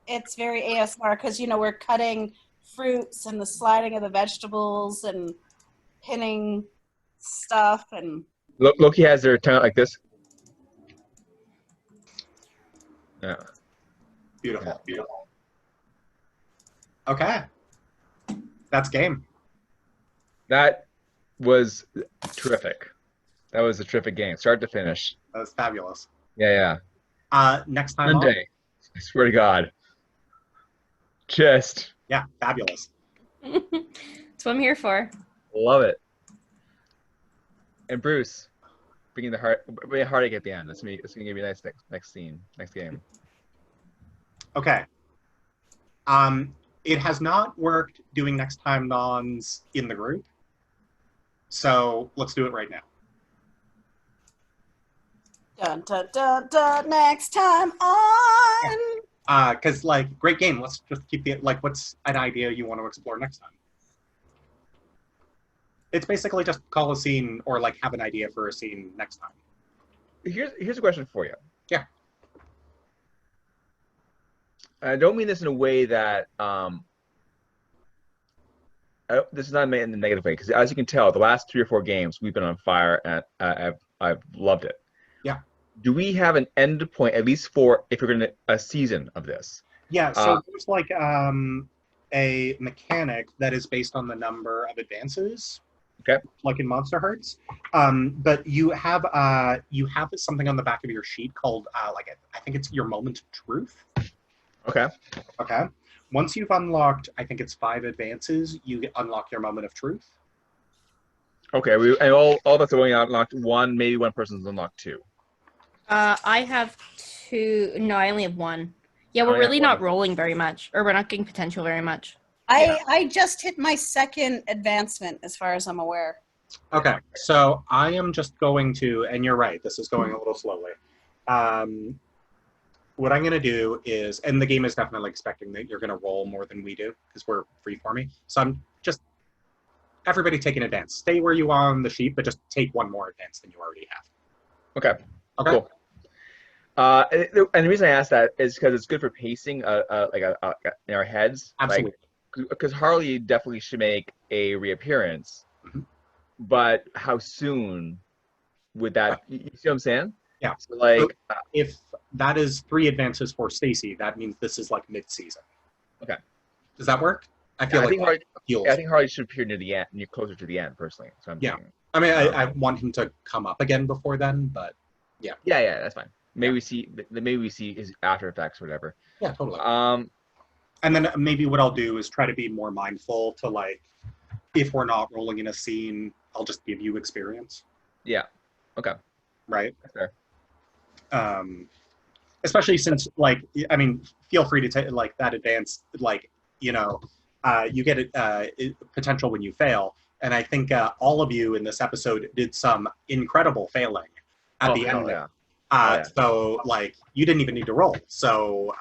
It's very ASMR because we're cutting fruits and the sliding of the vegetables and pinning stuff and. Loki has their tongue out like this. Yeah. Beautiful. Yeah. Beautiful. Okay. That's game. That was terrific. That was a terrific game, start to finish. That was fabulous. Yeah. Next time on. Monday. I swear to God. Just Yeah, fabulous. That's what I'm here for. love it. And Bruce, bringing a heartache at the end. That's gonna give you a nice next scene, next game. Okay. It has not worked doing next time nons in the group. So let's do it right now. Dun, dun, dun, dun, next time on. Because like great game. Let's just keep the like. What's an idea you want to explore next time? It's basically just call a scene or like have an idea for a scene next time. Here's a question for you. Yeah. I don't mean this in a way that this is not made in a negative way, because as you can tell, the last 3 or 4 games we've been on fire, and I've loved it. Yeah. Do we have an end point, at least for if we're going to a season of this? Yeah. So there's like a mechanic that is based on the number of advances. Okay. Like in Monster Hearts. But you have something on the back of your sheet called I think it's your moment of truth. Okay. Okay. Once you've unlocked, I think it's 5 advances, you unlock your moment of truth. Okay. And all of us are only unlocked 1. Maybe one person's unlocked 2. I have 2. No, I only have 1. Yeah, we're really not rolling very much, or we're not getting potential very much. I just hit my 2nd advancement, as far as I'm aware. Okay, so I am just going to, and you're right, this is going a little slowly. What I'm going to do is, and the game is definitely expecting that you're going to roll more than we do, because we're free-forming. So I'm just, everybody take an advance. Stay where you are on the sheet, but just take 1 more advance than you already have. Okay. Okay. Cool. And the reason I asked that is because it's good for pacing, in our heads. Absolutely. Because Harley definitely should make a reappearance, but how soon would that? You see what I'm saying? Yeah. So like, if that is 3 advances for Stacy, that means this is like mid-season. Okay. Does that work? I I think Harley should appear near the end, closer to the end, personally. So I'm thinking. I mean, I want him to come up again before then, but yeah. Yeah, that's fine. Maybe we see his after effects or whatever. Yeah, totally. And then maybe what I'll do is try to be more mindful to, like, if we're not rolling in a scene, I'll just give you experience. Yeah. Okay. Right? That's fair. Especially since, like, I mean, feel free to take, like, that advance, like, you know, you get potential when you fail. And I think all of you in this episode did some incredible failing at the end. Yeah. So, like, you didn't even need to roll. So,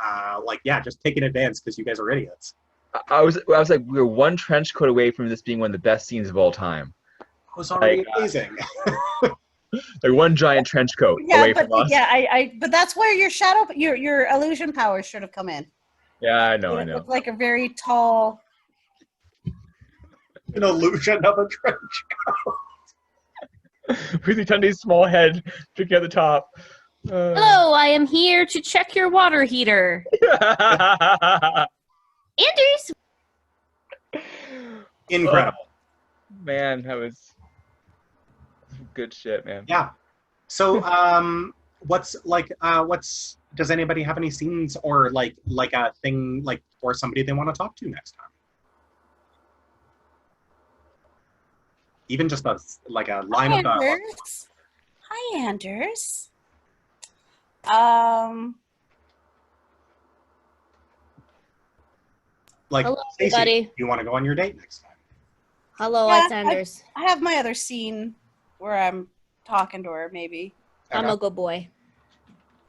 just take an advance because you guys are idiots. I was like, we were 1 trench coat away from this being one of the best scenes of all time. It was already amazing. Like 1 giant trench coat away from us. Yeah, but that's where your illusion powers should have come in. Yeah, I know. Looked like a very tall. An illusion of a trench coat. With Yetunde's small head picking at the top. Hello, I am here to check your water heater. Anders! Incredible. Man, that was good shit, man. Yeah. So, does anybody have any scenes or like a thing, like, or somebody they want to talk to next time? Even just a line of dialogue. Hi, Anders. Like, hello, Stacey, everybody. you want to go on your date next time? Hello, Yeah, it's Anders. I have my other scene where I'm talking to her, maybe. I'm a good boy.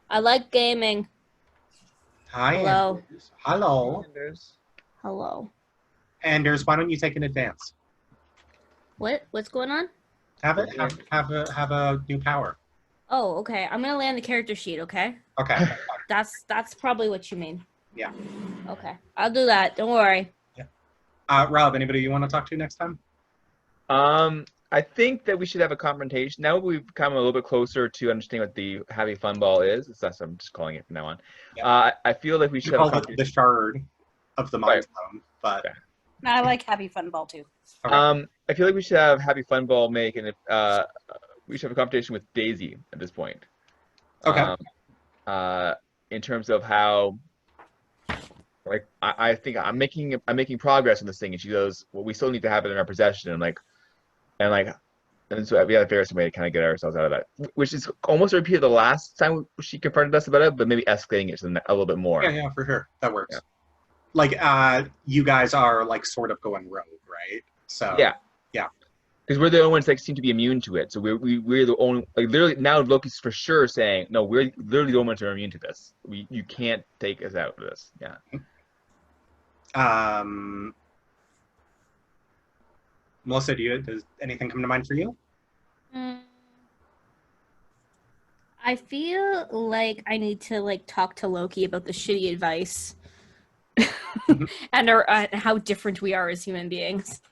I like gaming. Hi, Hello. Anders. Hello. Hello. Anders, why don't you take an advance? What's going on? Have a new power. Oh, okay. I'm gonna land the character sheet, okay? Okay. That's probably what you mean. Yeah. Okay. I'll do that. Don't worry. Yeah. Rob, anybody you want to talk to next time? I think that we should have a confrontation. Now we've come a little bit closer to understanding what the Happy Fun Ball is. I'm just calling it from now on. Yeah. I feel like we should call have it the shard of the mind zone, but No, I like Happy Fun Ball too. Okay. I feel like we should have Happy Fun Ball make we should have a competition with Daisy at this point. Okay. In terms of how, like, I think I'm making progress on this thing, and she goes, well, we still need to have it in our possession, and so we had to figure out some way to kind of get ourselves out of that, which is almost a repeat of the last time she confronted us about it, but maybe escalating it a little bit more. Yeah, for sure. That works. Yeah. Like, you guys are, like, sort of going rogue, right? So Yeah. Yeah. Because we're the only ones that seem to be immune to it. So we're the only, like, literally now Loki's for sure saying, no, we're literally the only ones who are immune to this. You can't take us out of this. Yeah. Melissa, does anything come to mind for you? I feel like I need to, like, talk to Loki about the shitty advice and how different we are as human beings.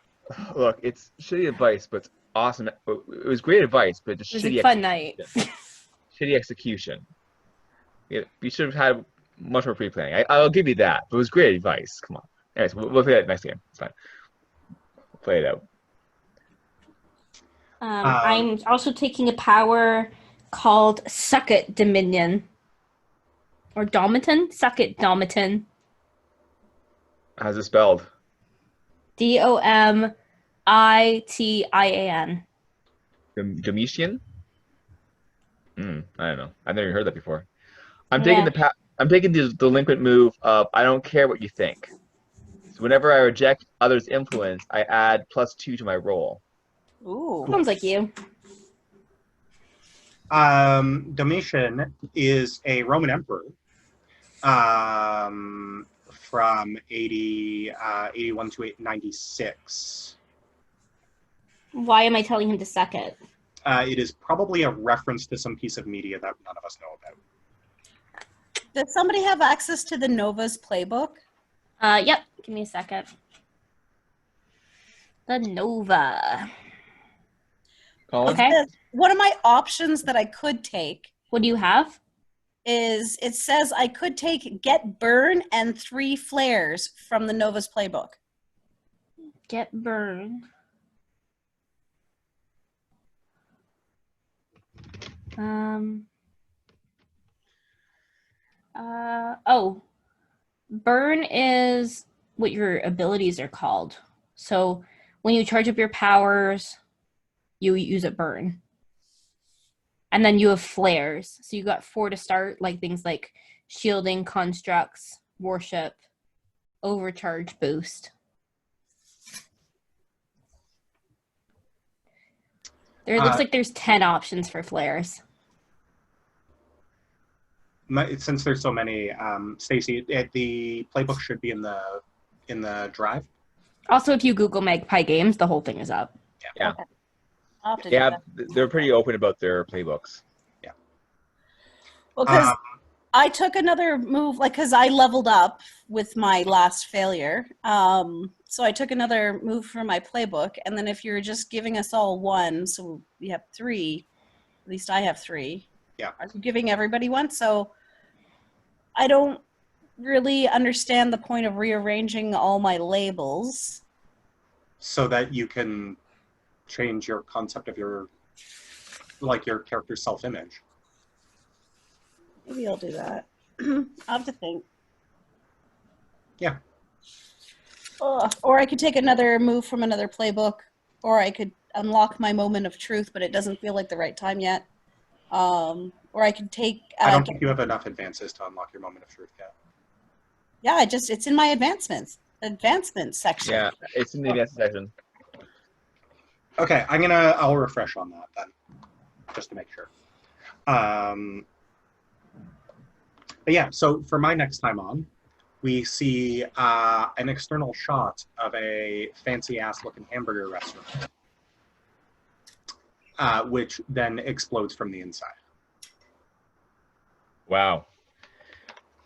Look, it's shitty advice, but it's awesome. It was great advice, but just It was shitty a fun night. shitty execution. Yeah, we should have had much more pre-planning. I'll give you that, but it was great advice. Come on. Anyways, we'll play that next game. It's fine. We'll play it out. I'm also taking a power called Suck It Dominion. Or Domiton? Suck It Domiton. How's it spelled? Domitian. Domitian? I don't know. I've never heard that before. I'm taking the delinquent move of I don't care what you think. So whenever I reject others' influence, I add +2 to my roll. Ooh. Sounds like you. Domitian is a Roman emperor from 81 to 96. Why am I telling him to suck it? It is probably a reference to some piece of media that none of us know about. Does somebody have access to the Nova's playbook? Yep. Give me a second. The Nova. Colin? Okay. One of my options that I could take What do you have? is it says I could take Get Burn and 3 Flares from the Nova's playbook. Get Burn. Burn is what your abilities are called. So when you charge up your powers, you use a burn. And then you have flares. So you got 4 to start, like things like shielding, constructs, worship, overcharge, boost. There looks like there's 10 options for flares. Since there's so many, Stacy, the playbook should be in the drive. Also, if you Google Magpie Games, the whole thing is up. Yeah. Okay. I'll have to do Yeah, that. they're pretty open about their playbooks. Well, because I took another move, because I leveled up with my last failure. So I took another move from my playbook, and then if you're just giving us all 1, so we have 3, at least I have 3. Yeah. Are you giving everybody 1? So I don't really understand the point of rearranging all my labels. So that you can change your concept of your character's self-image. Maybe I'll do that. I'll have to think. Yeah. Or I could take another move from another playbook, or I could unlock my moment of truth, but it doesn't feel like the right time yet. Or I could take... I don't think you have enough advances to unlock your moment of truth yet. Yeah, it's in my advancement section. Yeah, it's in the advanced section. Okay, I'll refresh on that then, just to make sure. But yeah, so for my next time on, we see an external shot of a fancy-ass looking hamburger restaurant, which then explodes from the inside. Wow.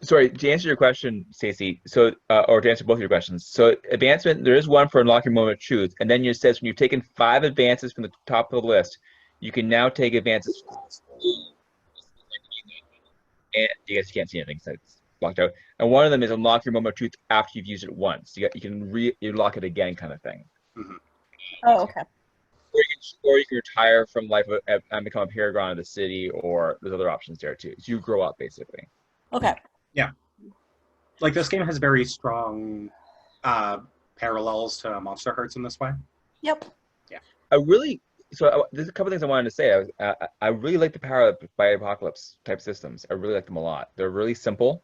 Sorry, to answer your question, Stacey, so or to answer both of your questions. So advancement, there is one for unlocking moment of truth, and then it says when you've taken 5 advances from the top of the list, you can now take advances. And you guys can't see anything, so it's blocked out. And one of them is unlock your moment of truth after you've used it once. You can lock it again, kind of thing. Mm-hmm. Oh, okay. Or you can retire from life and become a paragon of the city, or there's other options there too. So you grow up, basically. Okay. Yeah. Like, this game has very strong parallels to Monster Hearts in this way. Yep. Yeah. There's a couple things I wanted to say. I really like the Power by Apocalypse type systems. I really like them a lot. They're really simple,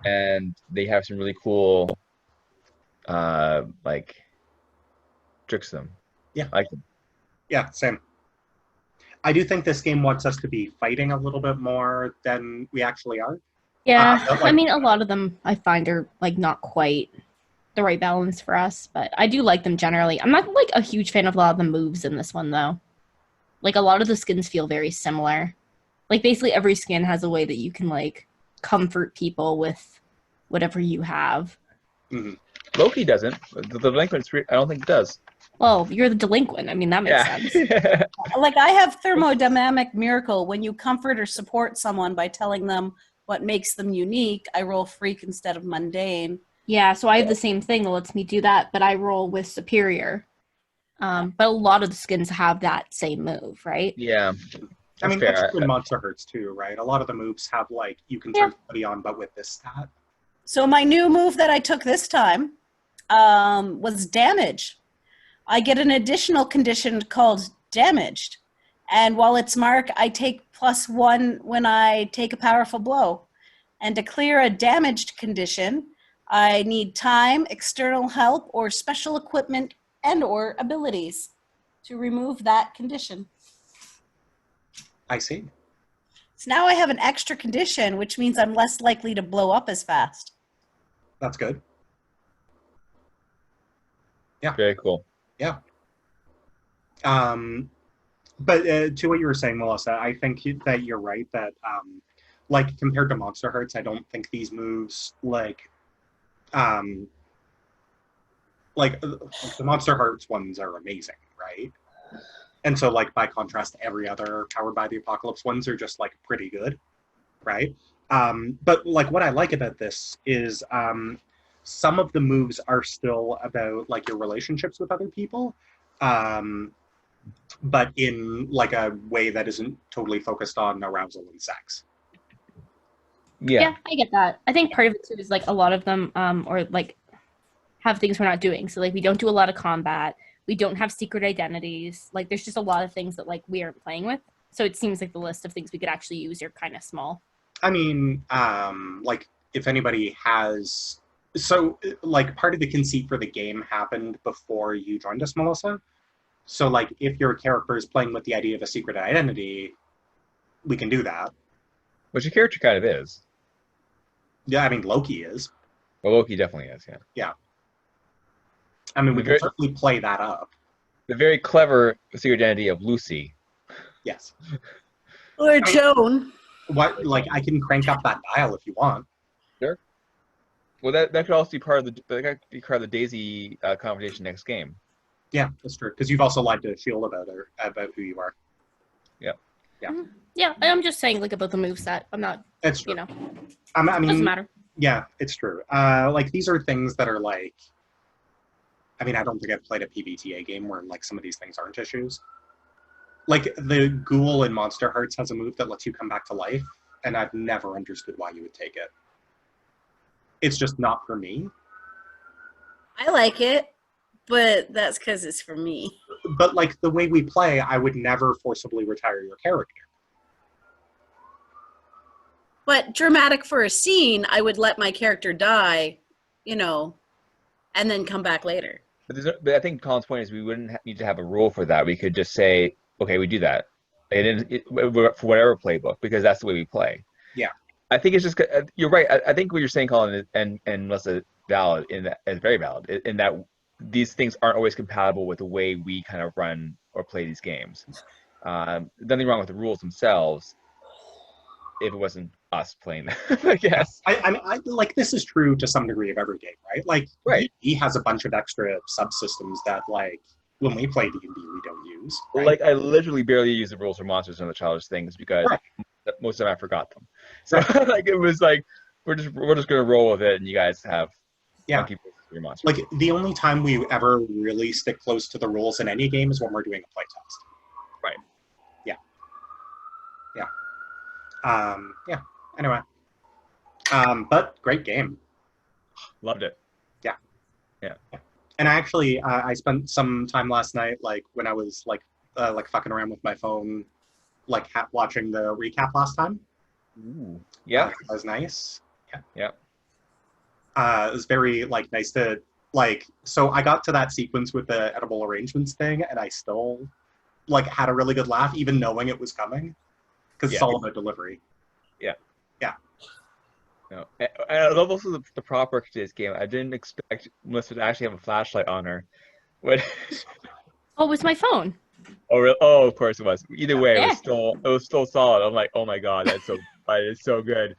and they have some really cool, tricks to them. Yeah. I like them. Yeah, same. I do think this game wants us to be fighting a little bit more than we actually are. Yeah, I mean, a lot of them I find are not quite the right balance for us, but I do like them generally. I'm not a huge fan of a lot of the moves in this one though. A lot of the skins feel very similar. Basically every skin has a way that you can comfort people with whatever you have. Mm-hmm. Loki doesn't. The delinquent, I don't think it does. Well, you're the delinquent. I mean, that makes sense. I have Thermodynamic Miracle. When you comfort or support someone by telling them what makes them unique, I roll freak instead of mundane. Yeah, so I have the same thing that lets me do that, but I roll with superior. But a lot of the skins have that same move, right? Yeah, I that's mean, that's fair. true in Monster Hearts too, right? A lot of the moves have like you can turn somebody on, but with this stat. So my new move that I took this time was damage. I get an additional condition called damaged. And while it's marked, I take +1 when I take a powerful blow. And to clear a damaged condition, I need time, external help, or special equipment and or abilities to remove that condition. I see. So now I have an extra condition, which means I'm less likely to blow up as fast. That's good. Very cool. Yeah. But to what you were saying, Melissa, I think that you're right that, like, compared to Monster Hearts, I don't think these moves, like the Monster Hearts ones are amazing, right? And so, like, by contrast, every other Powered by the Apocalypse ones are just, like, pretty good, right? But, like, what I like about this is some of the moves are still about, like, your relationships with other people, but in, like, a way that isn't totally focused on arousal and sex. Yeah, I get that. I think part of it, too, is, like, a lot of them or, like, have things we're not doing. So, like, we don't do a lot of combat. We don't have secret identities. Like, there's just a lot of things that, like, we aren't playing with. So it seems like the list of things we could actually use are kind of small. I mean, like, if anybody has... So, like, part of the conceit for the game happened before you joined us, Melissa. So, like, if your character is playing with the idea of a secret identity, we can do that. Which your character kind of is. Yeah, I mean, Loki is. Well, Loki definitely is, yeah. Yeah. I mean, we can certainly play that up. The very clever secret identity of Lucy. Yes. Or Joan. What? Like, I can crank up that dial if you want. Sure. Well, that could also be part of the Daisy conversation next game. Yeah, that's true. Because you've also lied to Shield about who you are. Yeah. Yeah. Mm-hmm. Yeah, I'm just saying, like, about the moveset. I'm not, It's true. you know. I mean, doesn't matter. Yeah, it's true. Like, these are things that are, like... I mean, I don't think I've played a PBTA game where, like, some of these things aren't issues. Like, the ghoul in Monster Hearts has a move that lets you come back to life, and I've never understood why you would take it. It's just not for me. I like it, but that's because it's for me. But, like, the way we play, I would never forcibly retire your character. But dramatic for a scene, I would let my character die, you know, and then come back later. But I think Colin's point is we wouldn't need to have a rule for that. We could just say, okay, we do that. For whatever playbook, because that's the way we play. Yeah. I think it's just, you're right. I think what you're saying, Colin, and Melissa, valid, is very valid, in that these things aren't always compatible with the way we kind of run or play these games. Nothing wrong with the rules themselves if it wasn't us playing them, I guess. I mean, like, this is true to some degree of every game, right? Like, right. He has a bunch of extra subsystems that, like, when we play D&D, we don't use. Right? Like, I literally barely use the rules for monsters and the childish things because most of them I forgot them. So, like, it was like, we're just gonna roll with it, and you guys have your monsters. Like, the only time we ever really stick close to the rules in any game is when we're doing a playtest. Right. Yeah. Yeah. Anyway. But great game. Loved it. Yeah. And actually, I spent some time last night, like, when I was, like fucking around with my phone, like, watching the recap last time. Ooh. Yeah. That was nice. Yeah. It was very, like, nice to, like, so I got to that sequence with the edible arrangements thing, and I still, like, had a really good laugh, even knowing it was coming, because it's all about delivery. Yeah. Yeah. No, and I love also the prop work to this game. I didn't expect Melissa to actually have a flashlight on her. What? Oh, it was my phone. Oh, really? Oh, of course it was. Either way, it was still solid. I'm like, oh my god, that is so good.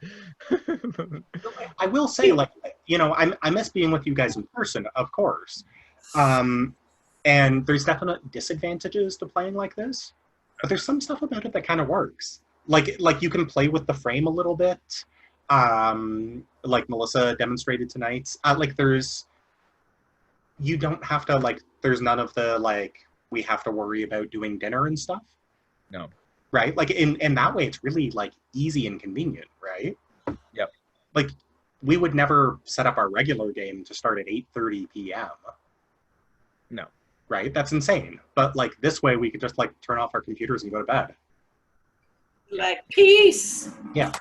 I will say, like, you know, I miss being with you guys in person, of course. And there's definite disadvantages to playing like this, but there's some stuff about it that kind of works. Like you can play with the frame a little bit. like Melissa demonstrated tonight. Like you don't have to like. There's none of the like we have to worry about doing dinner and stuff. No. Right. Like in that way, it's really like easy and convenient. Right. Yep. Like we would never set up our regular game to start at 8:30 p.m. No. Right. That's insane. But like this way, we could just like turn off our computers and go to bed. Like peace. Yeah.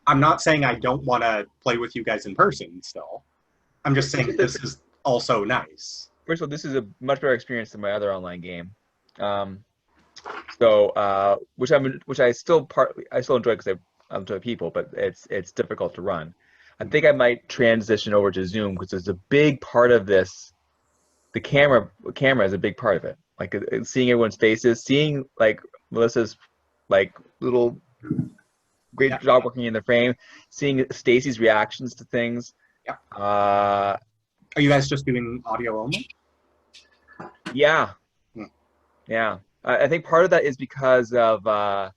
I'm not saying I don't want to play with you guys in person still. I'm just saying this is also nice. First of all, this is a much better experience than my other online game. Which I still enjoy because I enjoy people, but it's difficult to run. I think I might transition over to Zoom because there's a big part of this. The camera is a big part of it. Like seeing everyone's faces, seeing like Melissa's like little great job working in the frame, seeing Stacy's reactions to things. Yeah. Are you guys just doing audio only? Yeah. Yeah. I think part of that is because of I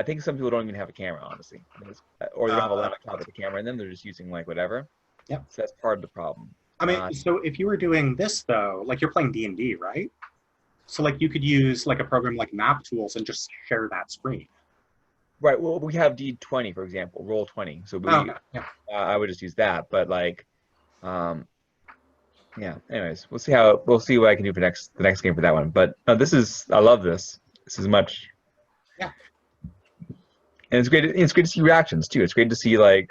think some people don't even have a camera, honestly, or they don't have a laptop with a camera in them. They're just using like whatever. Yeah. So that's part of the problem. I mean, so if you were doing this though, like you're playing D&D, right? So like you could use like a program like Map Tools and just share that screen. Right. Well, we have D20, for example, Roll20. So I would just use that. But like, yeah. Anyways, we'll see what I can do for the next game for that one. But no, I love this. This is much. Yeah. And it's great. It's great to see reactions too. It's great to see like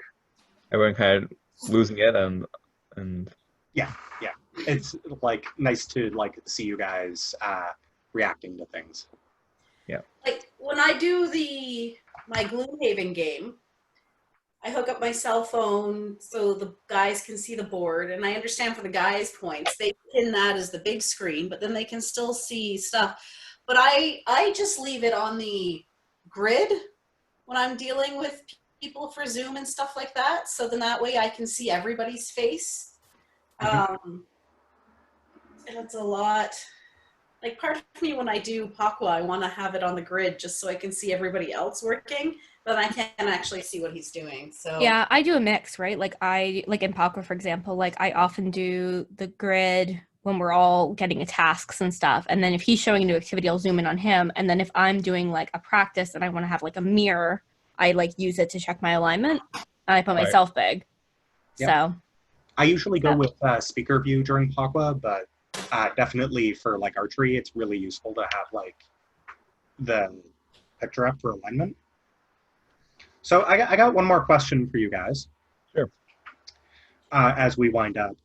everyone kind of losing it and. Yeah. It's like nice to like see you guys reacting to things. Yeah. Like when I do my Gloomhaven game, I hook up my cell phone so the guys can see the board, and I understand for the guys' points, they pin that as the big screen, but then they can still see stuff. But I just leave it on the grid when I'm dealing with people for Zoom and stuff like that, so then that way I can see everybody's face. Mm-hmm. And it's a lot. Like part of me when I do Pakwa, I want to have it on the grid just so I can see everybody else working, but I can't actually see what he's doing. So yeah, I do a mix, right? Like in Pakwa, for example, like I often do the grid when we're all getting tasks and stuff, and then if he's showing a new activity, I'll zoom in on him, and then if I'm doing like a practice and I want to have like a mirror, I like use it to check my alignment, and I put myself big. Yep. So I usually go with speaker view during Pakwa, but definitely for like archery, it's really useful to have like the picture up for alignment. So I got one more question for you guys. Sure. As we wind up,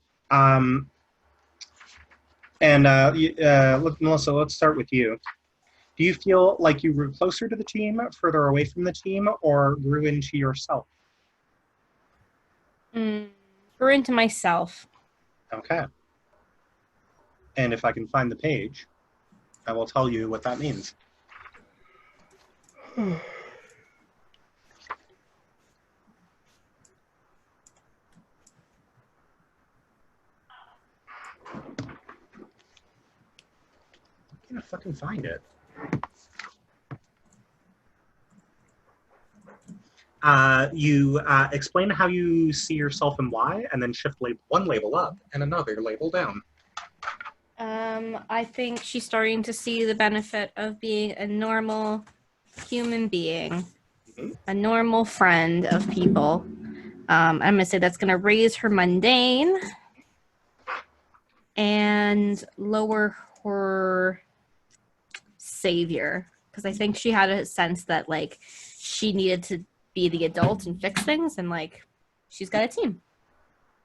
Melissa, let's start with you. Do you feel like you grew closer to the team, further away from the team, or grew into yourself? Grew into myself. Okay. And if I can find the page, I will tell you what that means. I can't fucking find it. You explain how you see yourself and why, and then shift one label up and another label down. I think she's starting to see the benefit of being a normal human being, a normal friend of people. I'm going to say that's going to raise her mundane and lower her savior, because I think she had a sense that like she needed to be the adult and fix things, and like she's got a team.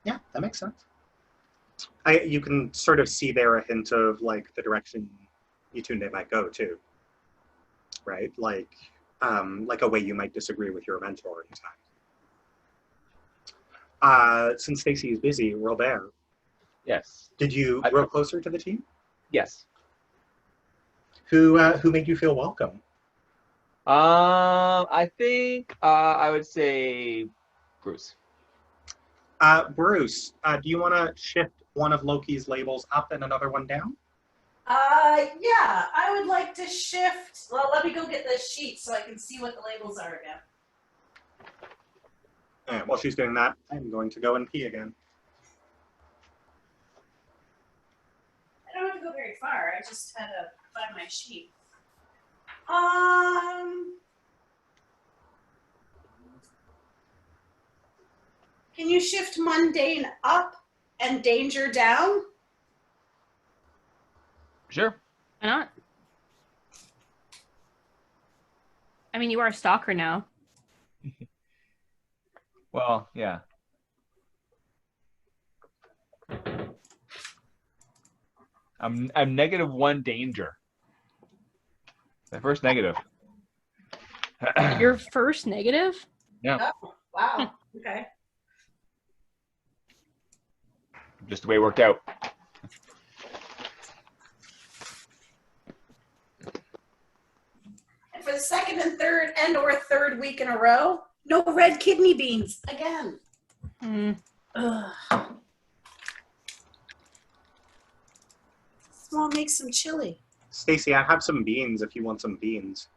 Yeah, that makes sense. You can sort of see there a hint of like the direction Yetunde might go too, right? Like a way you might disagree with your mentor in time. Since Stacy is busy, Robert. Yes. Did you grow closer to the team? Yes. Who made you feel welcome? I think I would say Bruce. Bruce, do you want to shift one of Loki's labels up and another one down? Yeah, I would like to shift. Well, let me go get the sheet so I can see what the labels are again. And while she's doing that, I'm going to go and pee again. I don't have to go very far. I just had to find my sheet. Can you shift mundane up and danger down? Sure. Why not? I mean, you are a stalker now. Well, yeah. I'm -1 danger. My first negative. Your first negative? Yeah. Oh, wow. Okay. Just the way it worked out. And for the second and third or third week in a row, no red kidney beans again. Mm. Ugh. Small, make some chili. Stacy, I have some beans if you want some beans.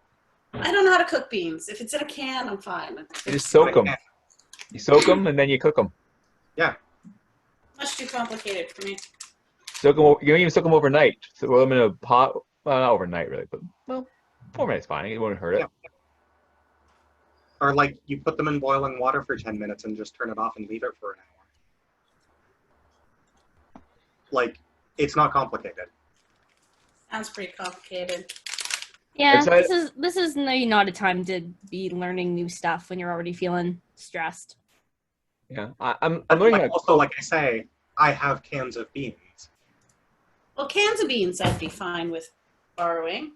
I don't know how to cook beans. If it's in a can, I'm fine. You just soak them. You soak them and then you cook them. Yeah. Much too complicated for me. Soak them. You don't even soak them overnight. So roll them in a pot. Well, not overnight really, but well, 4 minutes fine. It won't hurt it. Yeah. Or like you put them in boiling water for 10 minutes and just turn it off and leave it for an hour. Like, it's not complicated. Sounds pretty complicated. Yeah, Excited. this is maybe not a time to be learning new stuff when you're already feeling stressed. Yeah, I'm learning how to Also, like I say, I have cans of beans. Well, cans of beans I'd be fine with borrowing.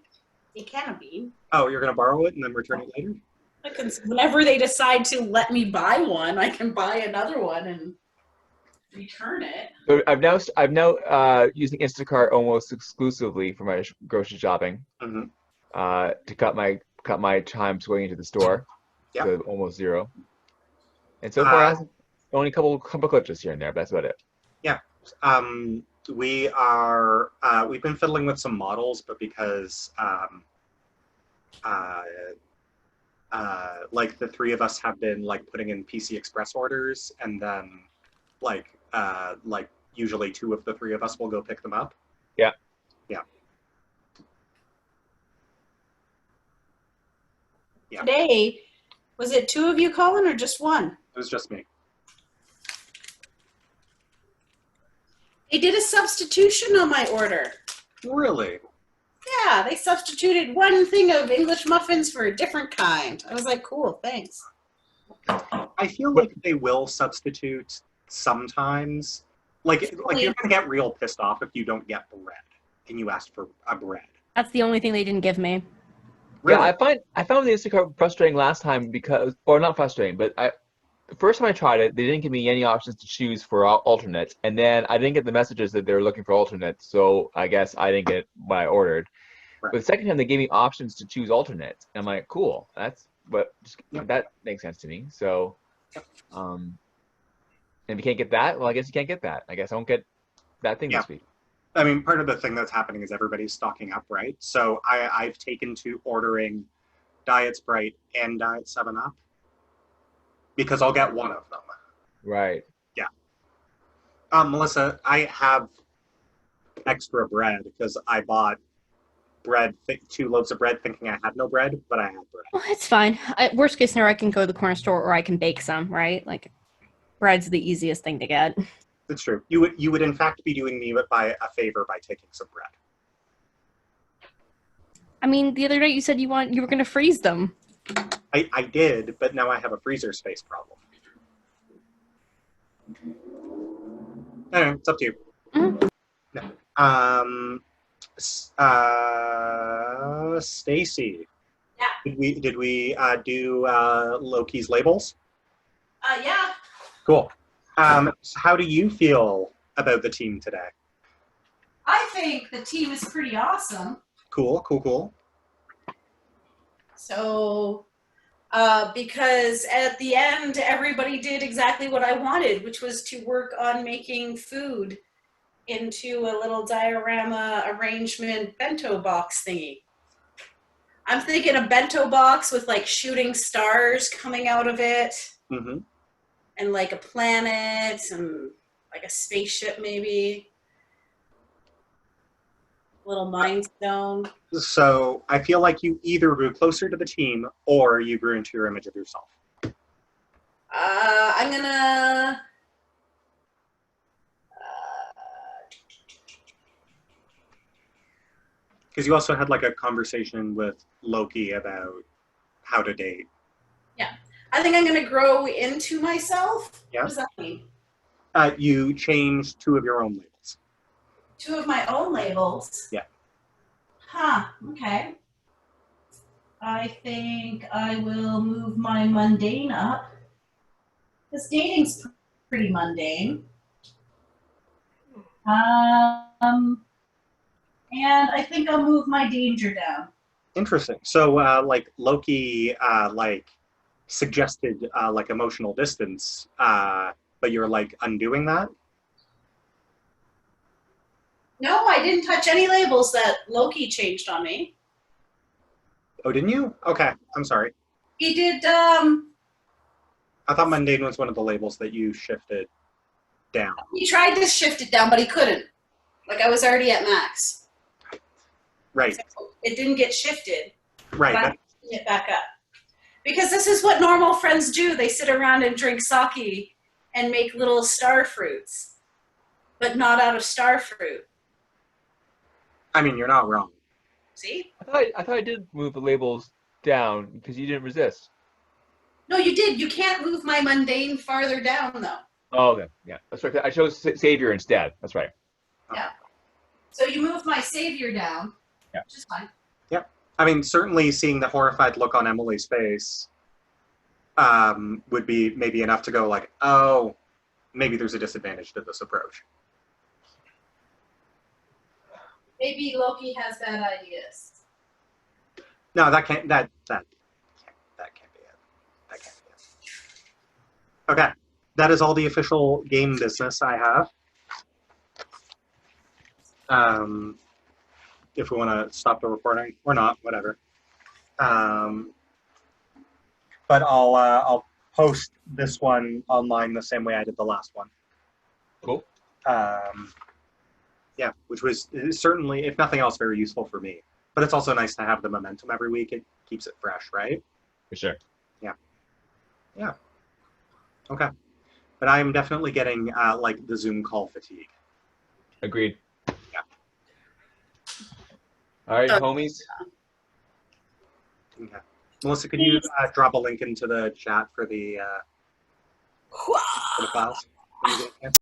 A can of bean. Oh, you're going to borrow it and then return it later? Whenever they decide to let me buy one, I can buy another one and return it. So I'm now using Instacart almost exclusively for my grocery shopping. Mm-hmm. To cut my time going into the store to almost zero. And so far, only a couple glitches here and there, but that's about it. Yeah. We've been fiddling with some models, but because like the three of us have been like putting in PC Express orders, and then like usually two of the three of us will go pick them up. Yeah. Yeah. Today, was it two of you, Colin, or just one? It was just me. They did a substitution on my order. Really? Yeah, they substituted one thing of English muffins for a different kind. I was like, cool, thanks. I feel like they will substitute sometimes. Like you're gonna get real pissed off if you don't get bread and you ask for a bread. That's the only thing they didn't give me. Really? Yeah, I found the Instacart frustrating last time because, or not frustrating, but the first time I tried it, they didn't give me any options to choose for alternates, and then I didn't get the messages that they were looking for alternates, so I guess I didn't get what I ordered. Right. But the second time, they gave me options to choose alternates, and I'm like, cool, that makes sense to me. So, and if you can't get that, well, I guess you can't get that. I guess I won't get that thing this week. I mean, part of the thing that's happening is everybody's stocking up, right? So I've taken to ordering Diet Sprite and Diet 7-Up because I'll get one of them. Right. Yeah. Melissa, I have extra bread because I bought bread, 2 loaves of bread thinking I had no bread, but I had bread. Well, it's fine. Worst case scenario, I can go to the corner store or I can bake some, right? Like, bread's the easiest thing to get. It's true. You would in fact be doing me a favor by taking some bread. I mean, the other night you said you were going to freeze them. I did, but now I have a freezer space problem. Anyway, it's up to you. Mm-hmm. No. Stacy. Yeah. Did we do Loki's labels? Yeah. Cool. So how do you feel about the team today? I think the team is pretty awesome. Cool. So, because at the end, everybody did exactly what I wanted, which was to work on making food into a little diorama arrangement bento box thingy. I'm thinking a bento box with like shooting stars coming out of it. Mm-hmm. and like a planet and like a spaceship maybe. Little mind stone. So I feel like you either grew closer to the team or you grew into your image of yourself. I'm gonna. Because you also had like a conversation with Loki about how to date. I think I'm gonna grow into myself. Yeah. What does that mean? You changed 2 of your own labels. 2 of my own labels. Yeah. Huh. Okay. I think I will move my mundane up. Because dating's pretty mundane. And I think I'll move my danger down. Interesting. So like Loki like suggested like emotional distance, but you're like undoing that? No, I didn't touch any labels that Loki changed on me. Oh, didn't you? Okay, I'm sorry. He did, I thought mundane was one of the labels that you shifted down. he tried to shift it down, but he couldn't. Like, I was already at max. Right, So it didn't get shifted. right. But I'm picking it back up. Because this is what normal friends do. They sit around and drink sake and make little star fruits, but not out of star fruit. I mean, you're not wrong. See? I thought I did move the labels down because you didn't resist. No, you did. You can't move my mundane farther down, though. Oh, okay. Yeah, that's right. I chose Savior instead. That's right. Yeah. So you moved my savior down, Yeah. which is fine. I mean, certainly seeing the horrified look on Emily's face would be maybe enough to go like, oh, maybe there's a disadvantage to this approach. Maybe Loki has bad ideas. No, that can't be it. That can't be it. Okay, that is all the official game business I have. If we want to stop the recording or not, whatever. But I'll post this one online the same way I did the last one. Cool. Yeah, which was certainly, if nothing else, very useful for me. But it's also nice to have the momentum every week. It keeps it fresh, right? For sure. Yeah. Okay. But I am definitely getting like the Zoom call fatigue. Agreed. Yeah. All right, homies. Okay. Melissa, could you drop a link into the chat for the files? When you get a chance?